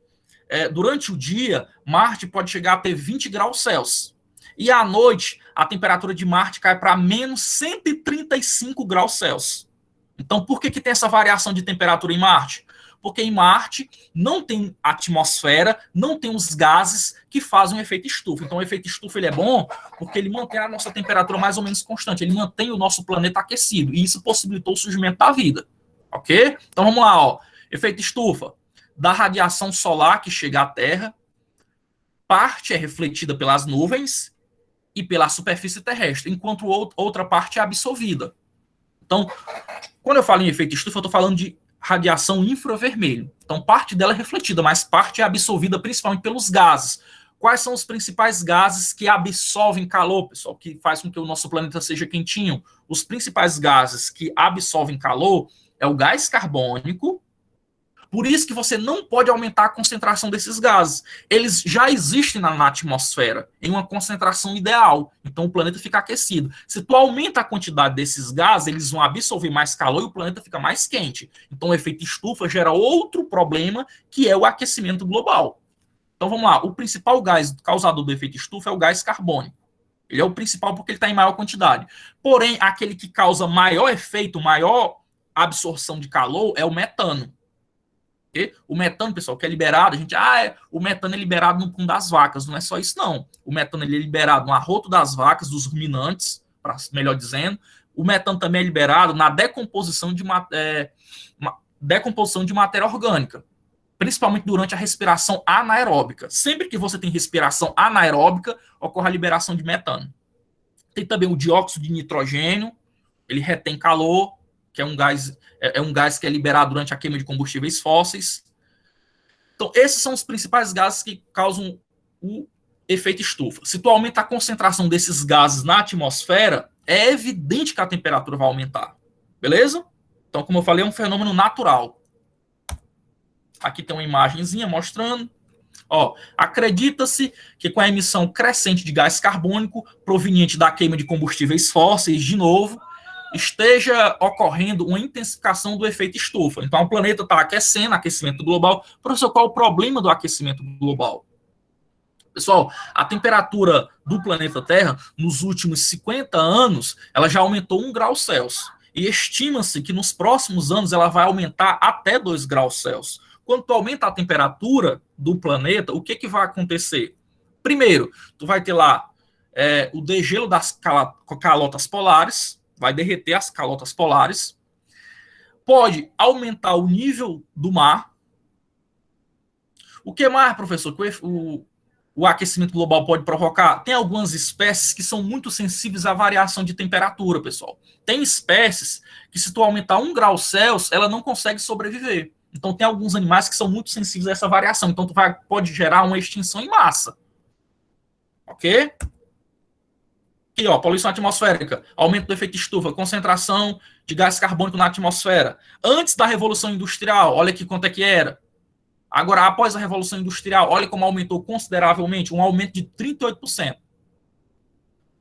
durante o dia, Marte pode chegar a ter 20 graus Celsius. E à noite, a temperatura de Marte cai para menos 135 graus Celsius. Então, por que tem essa variação de temperatura em Marte? Porque em Marte não tem atmosfera, não tem os gases que fazem o efeito estufa. Então, o efeito estufa ele é bom porque ele mantém a nossa temperatura mais ou menos constante. Ele mantém o nosso planeta aquecido. E isso possibilitou o surgimento da vida. Ok? Então, vamos lá. Ó. Efeito estufa. Da radiação solar que chega à Terra, parte é refletida pelas nuvens e pela superfície terrestre, enquanto outra parte é absorvida. Então, quando eu falo em efeito estufa, eu estou falando de radiação infravermelho. Então, parte dela é refletida, mas parte é absorvida principalmente pelos gases. Quais são os principais gases que absorvem calor, pessoal, que faz com que o nosso planeta seja quentinho? Os principais gases que absorvem calor é o gás carbônico. Por isso que você não pode aumentar a concentração desses gases. Eles já existem na atmosfera, em uma concentração ideal. Então o planeta fica aquecido. Se tu aumenta a quantidade desses gases, eles vão absorver mais calor e o planeta fica mais quente. Então o efeito estufa gera outro problema, que é o aquecimento global. Então vamos lá. O principal gás causador do efeito estufa é o gás carbônico. Ele é o principal porque ele está em maior quantidade. Porém, aquele que causa maior efeito, maior absorção de calor é o metano. O metano, pessoal, que é liberado, a gente, o metano é liberado no pum das vacas, não é só isso, não. O metano ele é liberado no arroto das vacas, dos ruminantes, melhor dizendo. O metano também é liberado na decomposição de matéria orgânica, principalmente durante a respiração anaeróbica. Sempre que você tem respiração anaeróbica, ocorre a liberação de metano. Tem também o dióxido de nitrogênio, ele retém calor, que é um gás que é liberado durante a queima de combustíveis fósseis. Então, esses são os principais gases que causam o efeito estufa. Se tu aumenta a concentração desses gases na atmosfera, é evidente que a temperatura vai aumentar. Beleza? Então, como eu falei, é um fenômeno natural. Aqui tem uma imagenzinha mostrando. Ó, acredita-se que com a emissão crescente de gás carbônico proveniente da queima de combustíveis fósseis, de novo, esteja ocorrendo uma intensificação do efeito estufa. Então, o planeta está aquecendo, aquecimento global. Professor, qual é o problema do aquecimento global? Pessoal, a temperatura do planeta Terra, nos últimos 50 anos, ela já aumentou 1 grau Celsius. E estima-se que nos próximos anos ela vai aumentar até 2 graus Celsius. Quando tu aumenta a temperatura do planeta, o que vai acontecer? Primeiro, tu vai ter lá o degelo das calotas polares, vai derreter as calotas polares, pode aumentar o nível do mar. O que mais, professor, que o aquecimento global pode provocar? Tem algumas espécies que são muito sensíveis à variação de temperatura, pessoal. Tem espécies que, se tu aumentar 1 grau Celsius, ela não consegue sobreviver. Então, tem alguns animais que são muito sensíveis a essa variação. Então, pode gerar uma extinção em massa. Ok? Aqui, ó, poluição atmosférica, aumento do efeito estufa, concentração de gás carbônico na atmosfera. Antes da Revolução Industrial, olha aqui quanto é que era. Agora, após a Revolução Industrial, olha como aumentou consideravelmente, um aumento de 38%.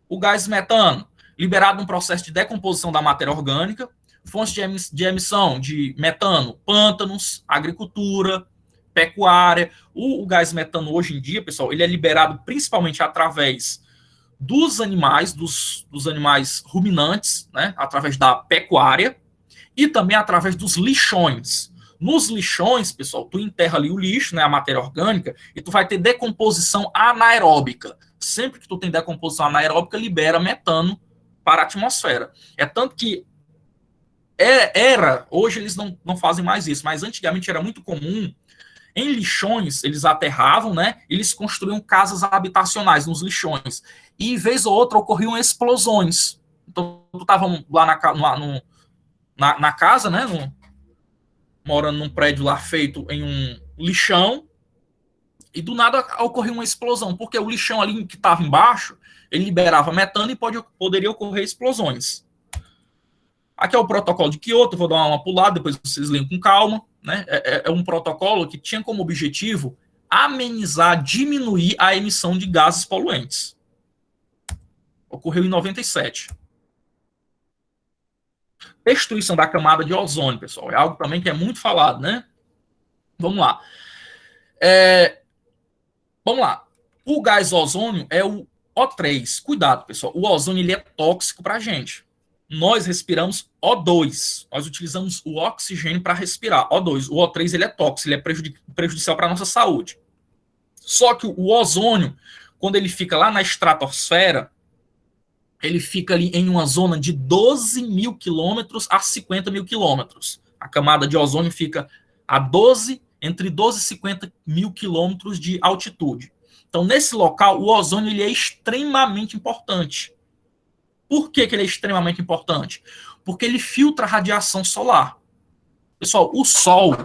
O gás metano, liberado num processo de decomposição da matéria orgânica, fontes de emissão de metano, pântanos, agricultura, pecuária. O gás metano, hoje em dia, pessoal, ele é liberado principalmente através dos animais, dos animais ruminantes, né, através da pecuária, e também através dos lixões. Nos lixões, pessoal, tu enterra ali o lixo, né, a matéria orgânica, e tu vai ter decomposição anaeróbica. Sempre que tu tem decomposição anaeróbica, libera metano para a atmosfera. É tanto que hoje eles não fazem mais isso, mas antigamente era muito comum Em lixões, eles aterravam, né? Eles construíam casas habitacionais nos lixões. E, vez ou outra, ocorriam explosões. Então, estavam lá na casa, né? Morando num prédio lá feito em um lixão. E do nada ocorreu uma explosão, porque o lixão ali que estava embaixo, ele liberava metano e poderia ocorrer explosões. Aqui é o protocolo de Kyoto, vou dar uma pulada, depois vocês leem com calma. Né? É um protocolo que tinha como objetivo amenizar, diminuir a emissão de gases poluentes. Ocorreu em 97. Destruição da camada de ozônio, pessoal, é algo também que é muito falado, né? Vamos lá. Vamos lá. O gás ozônio é o O3. Cuidado, pessoal. O ozônio ele é tóxico para a gente. Nós respiramos O2. Nós utilizamos o oxigênio para respirar. O2. O O3 ele é tóxico, ele é prejudicial para a nossa saúde. Só que o ozônio, quando ele fica lá na estratosfera, ele fica ali em uma zona de 12 mil quilômetros a 50 mil quilômetros. A camada de ozônio fica entre 12 e 50 mil quilômetros de altitude. Então, nesse local, o ozônio ele é extremamente importante. Por que ele é extremamente importante? Porque ele filtra a radiação solar. Pessoal, o Sol,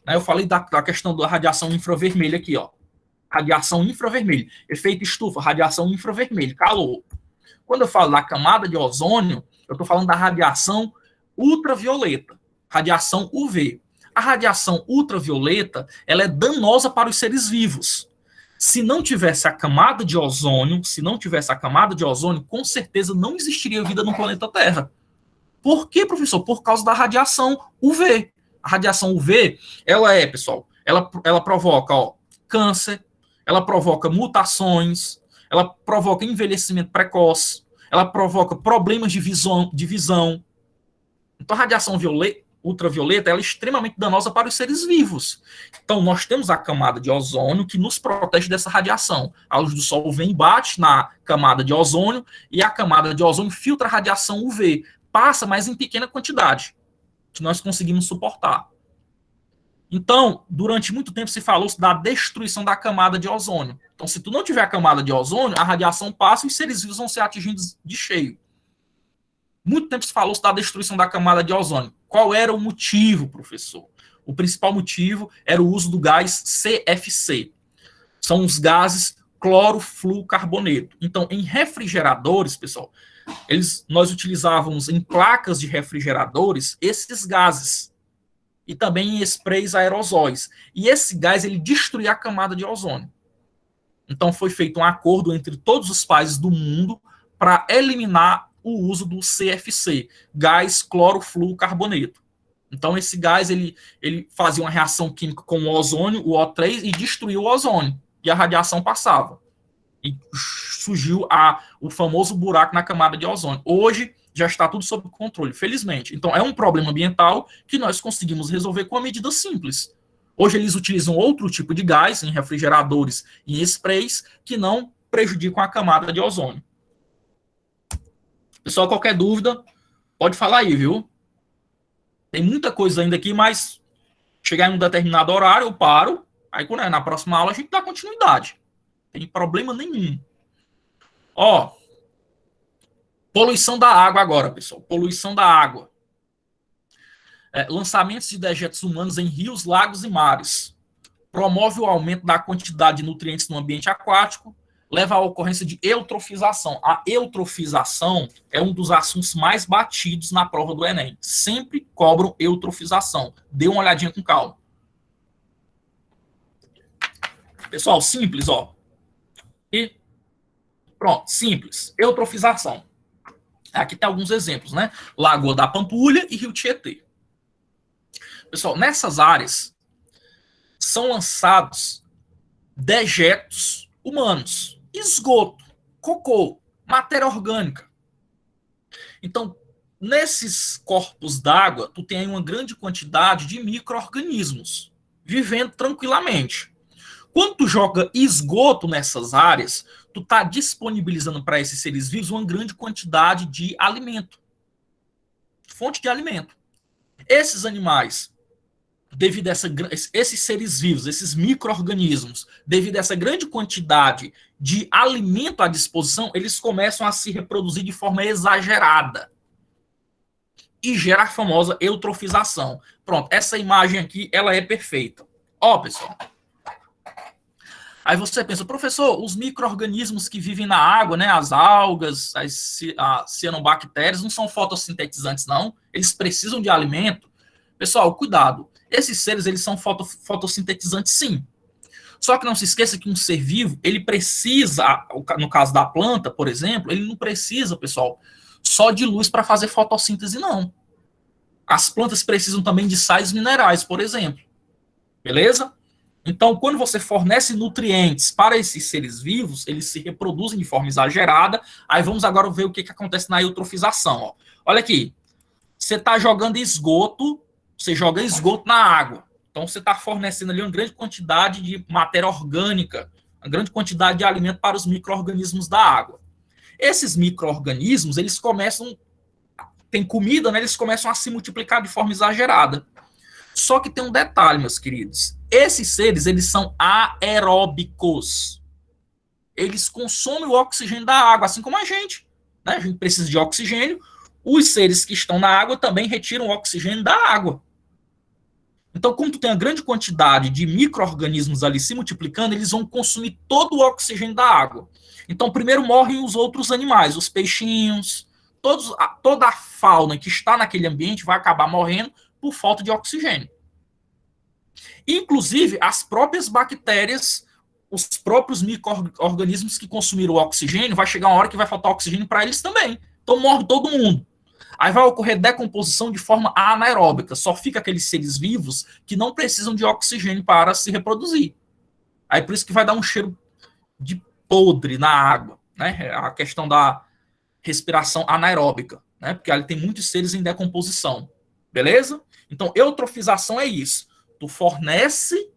né, eu falei da questão da radiação infravermelha aqui, ó. Radiação infravermelha, efeito estufa, radiação infravermelha, calor. Quando eu falo da camada de ozônio, eu estou falando da radiação ultravioleta, radiação UV. A radiação ultravioleta, ela é danosa para os seres vivos. Se não tivesse a camada de ozônio, com certeza não existiria vida no planeta Terra. Por quê, professor? Por causa da radiação UV. A radiação UV, pessoal, ela provoca, câncer, ela provoca mutações, ela provoca envelhecimento precoce, ela provoca problemas de visão. Então, a radiação ultravioleta ela é extremamente danosa para os seres vivos. Então, nós temos a camada de ozônio que nos protege dessa radiação. A luz do sol vem e bate na camada de ozônio e a camada de ozônio filtra a radiação UV. Passa, mas em pequena quantidade, que nós conseguimos suportar. Então, durante muito tempo se falou da destruição da camada de ozônio. Então, se tu não tiver a camada de ozônio, a radiação passa e os seres vivos vão ser atingidos de cheio. Muito tempo se falou da destruição da camada de ozônio. Qual era o motivo, professor? O principal motivo era o uso do gás CFC. São os gases clorofluorcarboneto. Então, em refrigeradores, pessoal, nós utilizávamos em placas de refrigeradores esses gases. E também em sprays aerosóis. E esse gás, ele destruía a camada de ozônio. Então, foi feito um acordo entre todos os países do mundo para eliminar o uso do CFC, gás clorofluorcarboneto. Então, esse gás, ele fazia uma reação química com o ozônio, o O3, e destruía o ozônio. E a radiação passava. E surgiu o famoso buraco na camada de ozônio. Hoje, já está tudo sob controle, felizmente. Então, é um problema ambiental que nós conseguimos resolver com uma medida simples. Hoje, eles utilizam outro tipo de gás em refrigeradores e em sprays que não prejudicam a camada de ozônio. Pessoal, qualquer dúvida, pode falar aí, viu? Tem muita coisa ainda aqui, mas chegar em um determinado horário, eu paro. Aí, na próxima aula, a gente dá continuidade. Não tem problema nenhum. Poluição da água agora, pessoal. Poluição da água. Lançamentos de dejetos humanos em rios, lagos e mares. Promove o aumento da quantidade de nutrientes no ambiente aquático. Leva à ocorrência de eutrofização. A eutrofização é um dos assuntos mais batidos na prova do Enem. Sempre cobram eutrofização. Dê uma olhadinha com calma. Pessoal, simples, E pronto, simples. Eutrofização. Aqui tem alguns exemplos, né? Lagoa da Pampulha e Rio Tietê. Pessoal, nessas áreas são lançados dejetos humanos, esgoto, cocô, matéria orgânica. Então, nesses corpos d'água, tu tem uma grande quantidade de micro-organismos vivendo tranquilamente. Quando tu joga esgoto nessas áreas, tu está disponibilizando para esses seres vivos uma grande quantidade de alimento. Fonte de alimento. Esses animais, devido a esses seres vivos, esses micro-organismos, devido a essa grande quantidade de alimento à disposição, eles começam a se reproduzir de forma exagerada e gera a famosa eutrofização. Pronto, essa imagem aqui, ela é perfeita. Ó, pessoal. Aí você pensa, professor, os micro-organismos que vivem na água, né, as algas, as cianobactérias, não são fotossintetizantes, não? Eles precisam de alimento? Pessoal, cuidado. Esses seres, eles são fotossintetizantes, sim. Só que não se esqueça que um ser vivo, ele precisa, no caso da planta, por exemplo, ele não precisa, pessoal, só de luz para fazer fotossíntese, não. As plantas precisam também de sais minerais, por exemplo. Beleza? Então, quando você fornece nutrientes para esses seres vivos, eles se reproduzem de forma exagerada. Aí vamos agora ver o que acontece na eutrofização. Ó. Olha aqui. Você está jogando esgoto, você joga esgoto na água. Então, você está fornecendo ali uma grande quantidade de matéria orgânica, uma grande quantidade de alimento para os micro-organismos da água. Esses micro-organismos, eles começam, tem comida, né? Eles começam a se multiplicar de forma exagerada. Só que tem um detalhe, meus queridos. Esses seres, eles são aeróbicos. Eles consomem o oxigênio da água, assim como a gente. Né? A gente precisa de oxigênio. Os seres que estão na água também retiram o oxigênio da água. Então, como tu tem uma grande quantidade de micro-organismos ali se multiplicando, eles vão consumir todo o oxigênio da água. Então, primeiro morrem os outros animais, os peixinhos, toda a fauna que está naquele ambiente vai acabar morrendo por falta de oxigênio. Inclusive, as próprias bactérias, os próprios micro-organismos que consumiram o oxigênio, vai chegar uma hora que vai faltar oxigênio para eles também. Então morre todo mundo. Aí vai ocorrer decomposição de forma anaeróbica. Só fica aqueles seres vivos que não precisam de oxigênio para se reproduzir. Aí por isso que vai dar um cheiro de podre na água, né? A questão da respiração anaeróbica, né? Porque ali tem muitos seres em decomposição. Beleza? Então, eutrofização é isso. Tu fornece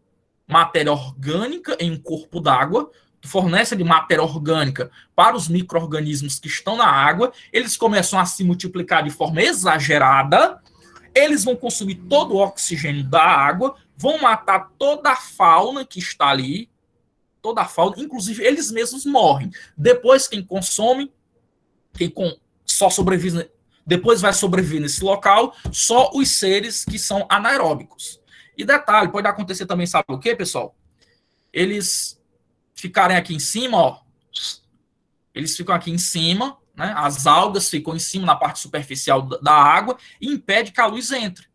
matéria orgânica em um corpo d'água, tu fornece ali matéria orgânica para os micro-organismos que estão na água, eles começam a se multiplicar de forma exagerada, eles vão consumir todo o oxigênio da água, vão matar toda a fauna que está ali, toda a fauna, inclusive eles mesmos morrem. Depois, quem consome, só sobrevive, depois vai sobreviver nesse local, só os seres que são anaeróbicos. E detalhe, pode acontecer também, sabe o que, pessoal? Eles ficarem aqui em cima, ó. Eles ficam aqui em cima, né? As algas ficam em cima, na parte superficial da água, e impede que a luz entre,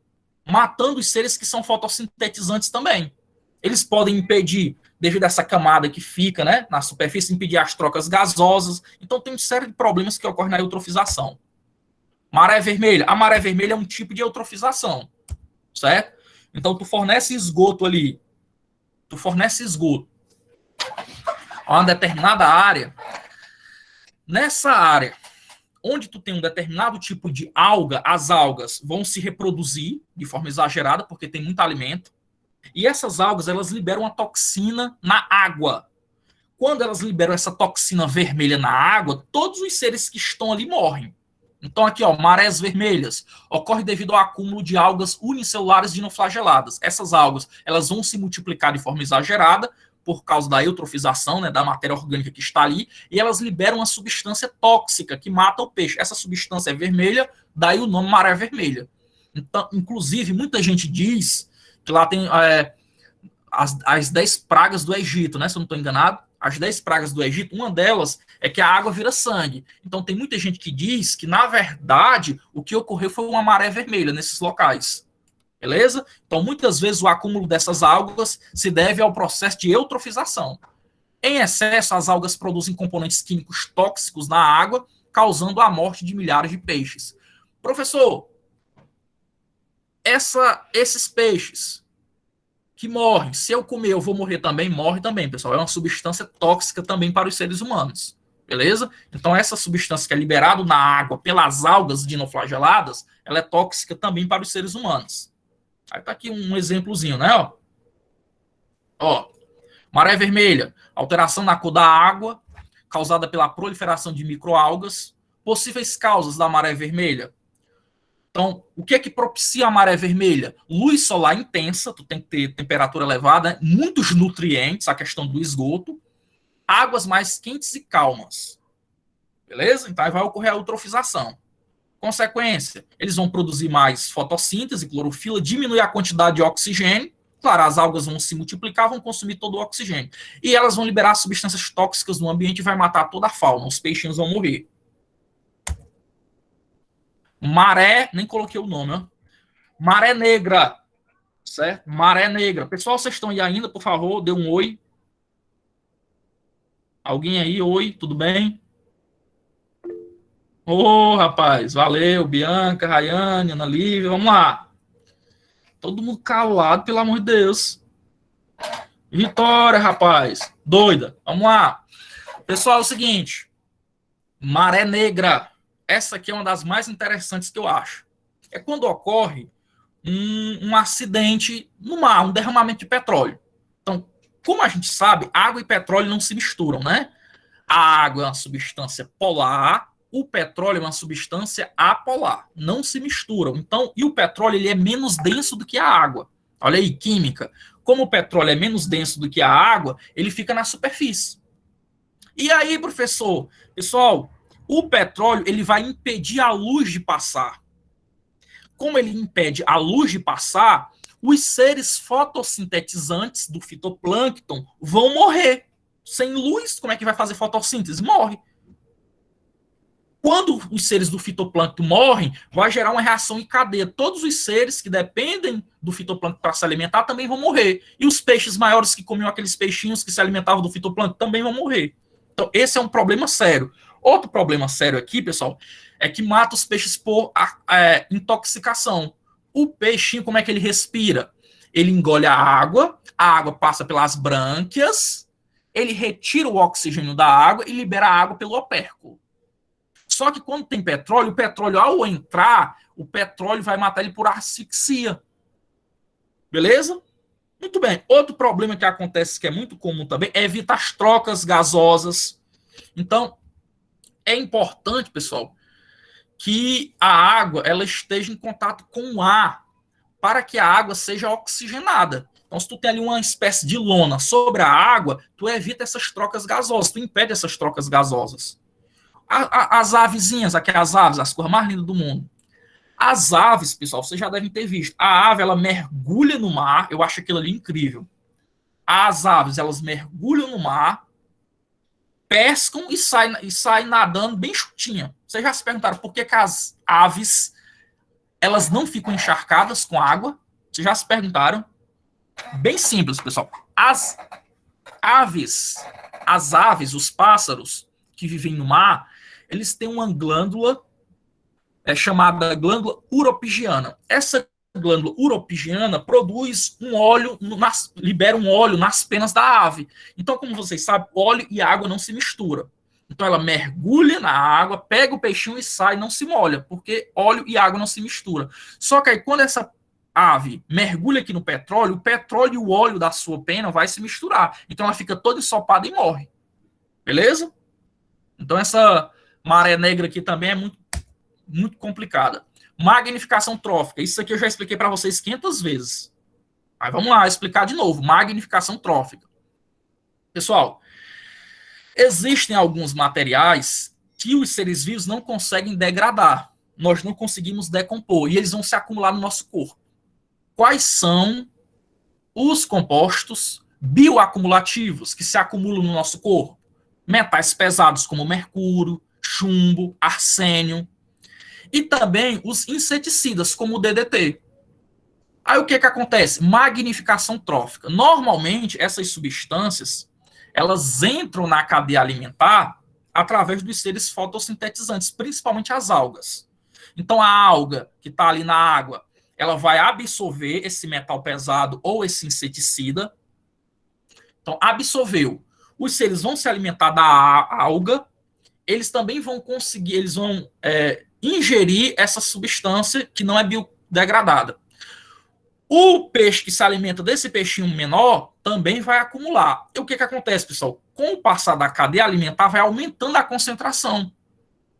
matando os seres que são fotossintetizantes também. Eles podem impedir, devido a essa camada que fica, né, na superfície, impedir as trocas gasosas. Então tem uma série de problemas que ocorrem na eutrofização. Maré vermelha. A maré vermelha é um tipo de eutrofização, certo? Então, tu fornece esgoto ali. Tu fornece esgoto a uma determinada área. Nessa área, onde tu tem um determinado tipo de alga, as algas vão se reproduzir de forma exagerada, porque tem muito alimento. E essas algas, elas liberam a toxina na água. Quando elas liberam essa toxina vermelha na água, todos os seres que estão ali morrem. Então aqui, ó, marés vermelhas, ocorre devido ao acúmulo de algas unicelulares dinoflageladas. Essas algas, elas vão se multiplicar de forma exagerada por causa da eutrofização, né, da matéria orgânica que está ali, e elas liberam uma substância tóxica que mata o peixe. Essa substância é vermelha, daí o nome maré vermelha. Então, inclusive, muita gente diz que lá tem as 10 pragas do Egito, né, se eu não estou enganado. As 10 pragas do Egito, uma delas é que a água vira sangue. Então tem muita gente que diz que, na verdade, o que ocorreu foi uma maré vermelha nesses locais. Beleza? Então, muitas vezes, o acúmulo dessas algas se deve ao processo de eutrofização. Em excesso, as algas produzem componentes químicos tóxicos na água, causando a morte de milhares de peixes. Professor, esses peixes que morrem, se eu comer eu vou morrer também? Morre também, pessoal. É uma substância tóxica também para os seres humanos. Beleza? Então, essa substância que é liberada na água pelas algas dinoflageladas, ela é tóxica também para os seres humanos. Aí tá aqui um exemplozinho, né? Ó, maré vermelha, alteração na cor da água, causada pela proliferação de microalgas. Possíveis causas da maré vermelha: Então, o que é que propicia a maré vermelha? Luz solar intensa, tu tem que ter temperatura elevada, muitos nutrientes, a questão do esgoto, águas mais quentes e calmas. Beleza? Então, aí vai ocorrer a eutrofização. Consequência, eles vão produzir mais fotossíntese, clorofila, diminuir a quantidade de oxigênio. Claro, as algas vão se multiplicar, vão consumir todo o oxigênio. E elas vão liberar substâncias tóxicas no ambiente e vai matar toda a fauna. Os peixinhos vão morrer. Maré, nem coloquei o nome, ó. Maré negra, certo? Maré negra. Pessoal, vocês estão aí ainda, por favor, dê um oi. Alguém aí, oi, tudo bem? Ô, rapaz, valeu, Bianca, Rayane, Ana Lívia, vamos lá. Todo mundo calado, pelo amor de Deus. Vitória, rapaz, doida, vamos lá. Pessoal, é o seguinte, maré negra, essa aqui é uma das mais interessantes que eu acho. É quando ocorre um acidente no mar, um derramamento de petróleo. Então, como a gente sabe, água e petróleo não se misturam, né? A água é uma substância polar, o petróleo é uma substância apolar, não se misturam. Então, e o petróleo ele é menos denso do que a água. Olha aí, química. Como o petróleo é menos denso do que a água, ele fica na superfície. E aí, professor, pessoal, o petróleo ele vai impedir a luz de passar. Como ele impede a luz de passar, os seres fotossintetizantes do fitoplâncton vão morrer. Sem luz, como é que vai fazer fotossíntese? Morre. Quando os seres do fitoplâncton morrem, vai gerar uma reação em cadeia. Todos os seres que dependem do fitoplâncton para se alimentar também vão morrer. E os peixes maiores que comiam aqueles peixinhos que se alimentavam do fitoplâncton também vão morrer. Então, esse é um problema sério. Outro problema sério aqui, pessoal, é que mata os peixes por intoxicação. O peixinho, como é que ele respira? Ele engole a água passa pelas brânquias, ele retira o oxigênio da água e libera a água pelo opérculo. Só que quando tem petróleo, o petróleo, ao entrar, o petróleo vai matar ele por asfixia. Beleza? Muito bem. Outro problema que acontece, que é muito comum também, é evitar as trocas gasosas. Então, é importante, pessoal, que a água ela esteja em contato com o ar para que a água seja oxigenada. Então, se tu tem ali uma espécie de lona sobre a água, tu evita essas trocas gasosas, tu impede essas trocas gasosas. As avezinhas, aquelas aves, as cores mais lindas do mundo. As aves, pessoal, vocês já devem ter visto. A ave, ela mergulha no mar, eu acho aquilo ali incrível. As aves, elas mergulham no mar, pescam e saem nadando bem chutinha. Vocês já se perguntaram por que as aves elas não ficam encharcadas com água? Vocês já se perguntaram? Bem simples, pessoal. As aves, os pássaros que vivem no mar, eles têm uma glândula chamada glândula uropigiana. Essa glândula uropigiana produz um óleo, libera um óleo nas penas da ave. Então, como vocês sabem, óleo e água não se misturam. Então, ela mergulha na água, pega o peixinho e sai, não se molha, porque óleo e água não se misturam. Só que aí, quando essa ave mergulha aqui no petróleo, o petróleo e o óleo da sua pena vai se misturar. Então, ela fica toda ensopada e morre. Beleza? Então, essa maré negra aqui também é muito complicada. Magnificação trófica. Isso aqui eu já expliquei para vocês 500 vezes. Mas vamos lá, explicar de novo. Magnificação trófica. Pessoal, existem alguns materiais que os seres vivos não conseguem degradar. Nós não conseguimos decompor. E eles vão se acumular no nosso corpo. Quais são os compostos bioacumulativos que se acumulam no nosso corpo? Metais pesados como mercúrio, chumbo, arsênio. E também os inseticidas, como o DDT. Aí o que acontece? Magnificação trófica. Normalmente, essas substâncias, elas entram na cadeia alimentar através dos seres fotossintetizantes, principalmente as algas. Então, a alga que está ali na água, ela vai absorver esse metal pesado ou esse inseticida. Então, absorveu. Os seres vão se alimentar da alga, eles também vão conseguir, eles vão ingerir essa substância que não é biodegradada. O peixe que se alimenta desse peixinho menor também vai acumular. E o que acontece, pessoal? Com o passar da cadeia alimentar, vai aumentando a concentração.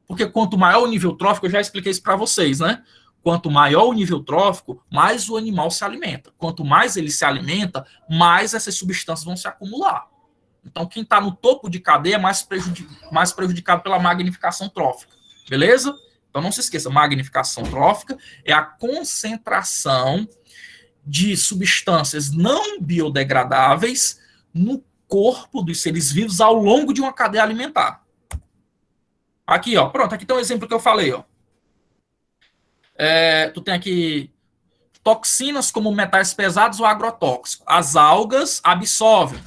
Porque quanto maior o nível trófico, eu já expliquei isso para vocês, né? Quanto maior o nível trófico, mais o animal se alimenta. Quanto mais ele se alimenta, mais essas substâncias vão se acumular. Então, quem está no topo de cadeia é mais prejudicado pela magnificação trófica. Beleza? Então, não se esqueça, magnificação trófica é a concentração de substâncias não biodegradáveis no corpo dos seres vivos ao longo de uma cadeia alimentar. Aqui, ó, pronto, aqui tem um exemplo que eu falei, ó. Tu tem aqui toxinas como metais pesados ou agrotóxicos. As algas absorvem.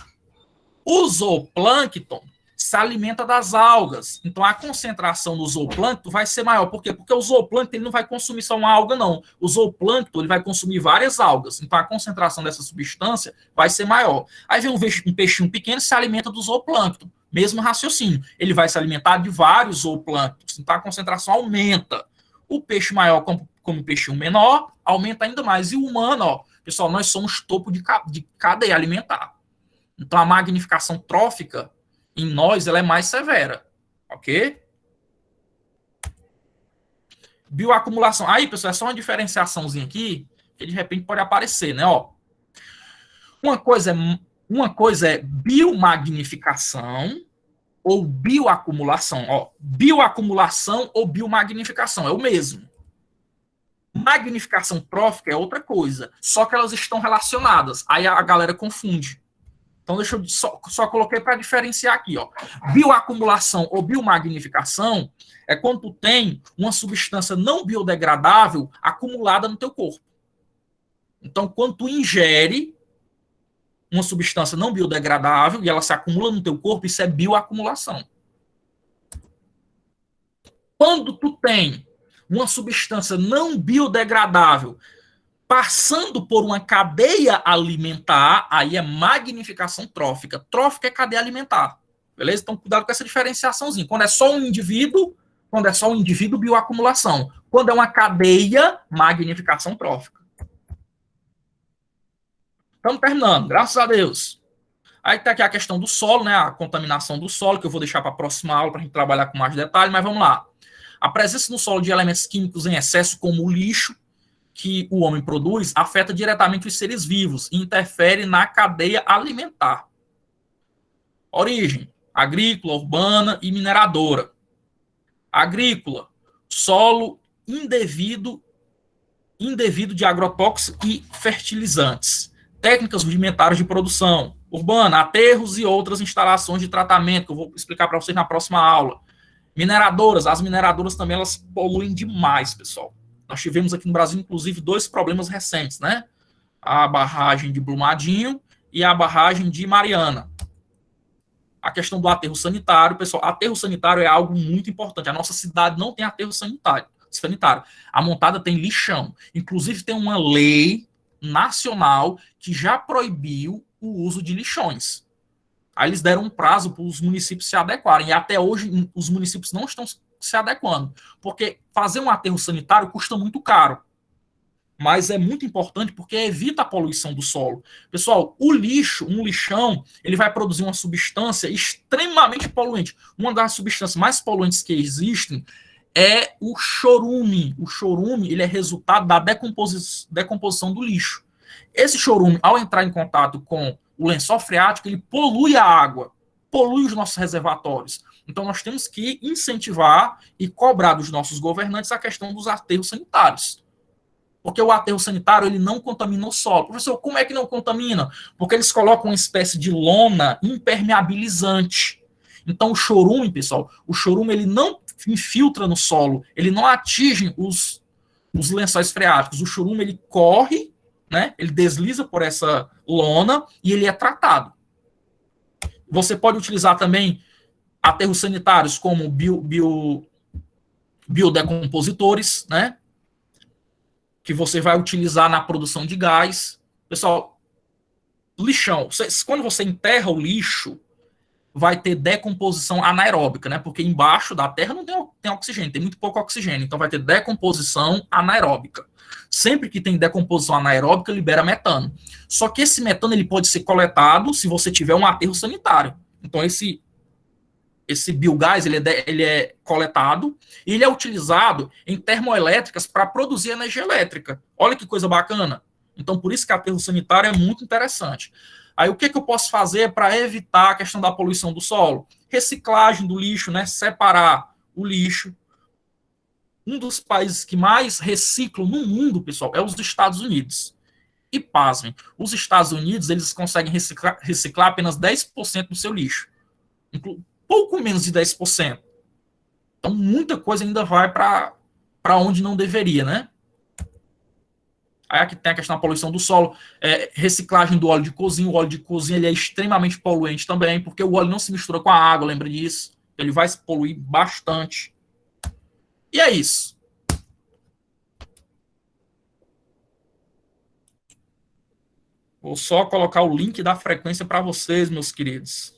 O zooplâncton se alimenta das algas. Então, a concentração do zooplâncton vai ser maior. Por quê? Porque o zooplâncton ele não vai consumir só uma alga, não. O zooplâncton ele vai consumir várias algas. Então, a concentração dessa substância vai ser maior. Aí vem um peixinho pequeno e se alimenta do zooplâncton. Mesmo raciocínio. Ele vai se alimentar de vários zooplânctons. Então, a concentração aumenta. O peixe maior, como o peixinho menor, aumenta ainda mais. E o humano, ó, pessoal, nós somos topo de cadeia alimentar. Então, a magnificação trófica em nós ela é mais severa. Ok? Bioacumulação. Aí, pessoal, é só uma diferenciaçãozinha aqui, que de repente pode aparecer, né? Ó, uma coisa é biomagnificação ou bioacumulação. Ó, bioacumulação ou biomagnificação é o mesmo. Magnificação trófica é outra coisa, só que elas estão relacionadas. Aí a galera confunde. Então, deixa eu só coloquei para diferenciar aqui, ó. Bioacumulação ou biomagnificação é quando tu tem uma substância não biodegradável acumulada no teu corpo. Então, quando tu ingere uma substância não biodegradável e ela se acumula no teu corpo, isso é bioacumulação. Quando tu tem uma substância não biodegradável passando por uma cadeia alimentar, aí é magnificação trófica. Trófica é cadeia alimentar. Beleza? Então, cuidado com essa diferenciaçãozinha. Quando é só um indivíduo, bioacumulação. Quando é uma cadeia, magnificação trófica. Estamos terminando, graças a Deus. Aí tem aqui a questão do solo, né? A contaminação do solo, que eu vou deixar para a próxima aula para a gente trabalhar com mais detalhe, mas vamos lá. A presença no solo de elementos químicos em excesso, como o lixo, que o homem produz, afeta diretamente os seres vivos e interfere na cadeia alimentar. Origem: agrícola, urbana e mineradora. Agrícola: solo indevido de agrotóxicos e fertilizantes. Técnicas rudimentares de produção. Urbana: aterros e outras instalações de tratamento, que eu vou explicar para vocês na próxima aula. Mineradoras: as mineradoras também elas poluem demais, pessoal. Nós tivemos aqui no Brasil, inclusive, 2 problemas recentes, né? A barragem de Brumadinho e a barragem de Mariana. A questão do aterro sanitário, pessoal, aterro sanitário é algo muito importante. A nossa cidade não tem aterro sanitário. A Montada tem lixão. Inclusive, tem uma lei nacional que já proibiu o uso de lixões. Aí eles deram um prazo para os municípios se adequarem. E até hoje, os municípios não estão se adequando, porque fazer um aterro sanitário custa muito caro, mas é muito importante porque evita a poluição do solo. Pessoal, o lixo, um lixão, ele vai produzir uma substância extremamente poluente. Uma das substâncias mais poluentes que existem é o chorume. O chorume, ele é resultado da decomposição do lixo. Esse chorume, ao entrar em contato com o lençol freático, ele polui a água, polui os nossos reservatórios. Então, nós temos que incentivar e cobrar dos nossos governantes a questão dos aterros sanitários. Porque o aterro sanitário, ele não contamina o solo. Professor, como é que não contamina? Porque eles colocam uma espécie de lona impermeabilizante. Então, o chorume, pessoal, ele não infiltra no solo, ele não atinge os lençóis freáticos. O chorume, ele corre, né? Ele desliza por essa lona e ele é tratado. Você pode utilizar também aterros sanitários como biodecompositores, né? Que você vai utilizar na produção de gás. Pessoal, lixão. Quando você enterra o lixo, vai ter decomposição anaeróbica, né? Porque embaixo da terra não tem oxigênio, tem muito pouco oxigênio. Então vai ter decomposição anaeróbica. Sempre que tem decomposição anaeróbica, libera metano. Só que esse metano ele pode ser coletado se você tiver um aterro sanitário. Então esse esse biogás ele é coletado e ele é utilizado em termoelétricas para produzir energia elétrica. Olha que coisa bacana. Então, por isso que aterro sanitário é muito interessante. Aí, o que, que eu posso fazer para evitar a questão da poluição do solo? Reciclagem do lixo, né? Separar o lixo. Um dos países que mais reciclam no mundo, pessoal, é os Estados Unidos. E pasmem, os Estados Unidos eles conseguem reciclar apenas 10% do seu lixo. Pouco menos de 10%. Então, muita coisa ainda vai para onde não deveria, né? Aí aqui tem a questão da poluição do solo, reciclagem do óleo de cozinha. O óleo de cozinha ele é extremamente poluente também, porque o óleo não se mistura com a água, lembra disso? Ele vai se poluir bastante. E é isso. Vou só colocar o link da frequência para vocês, meus queridos.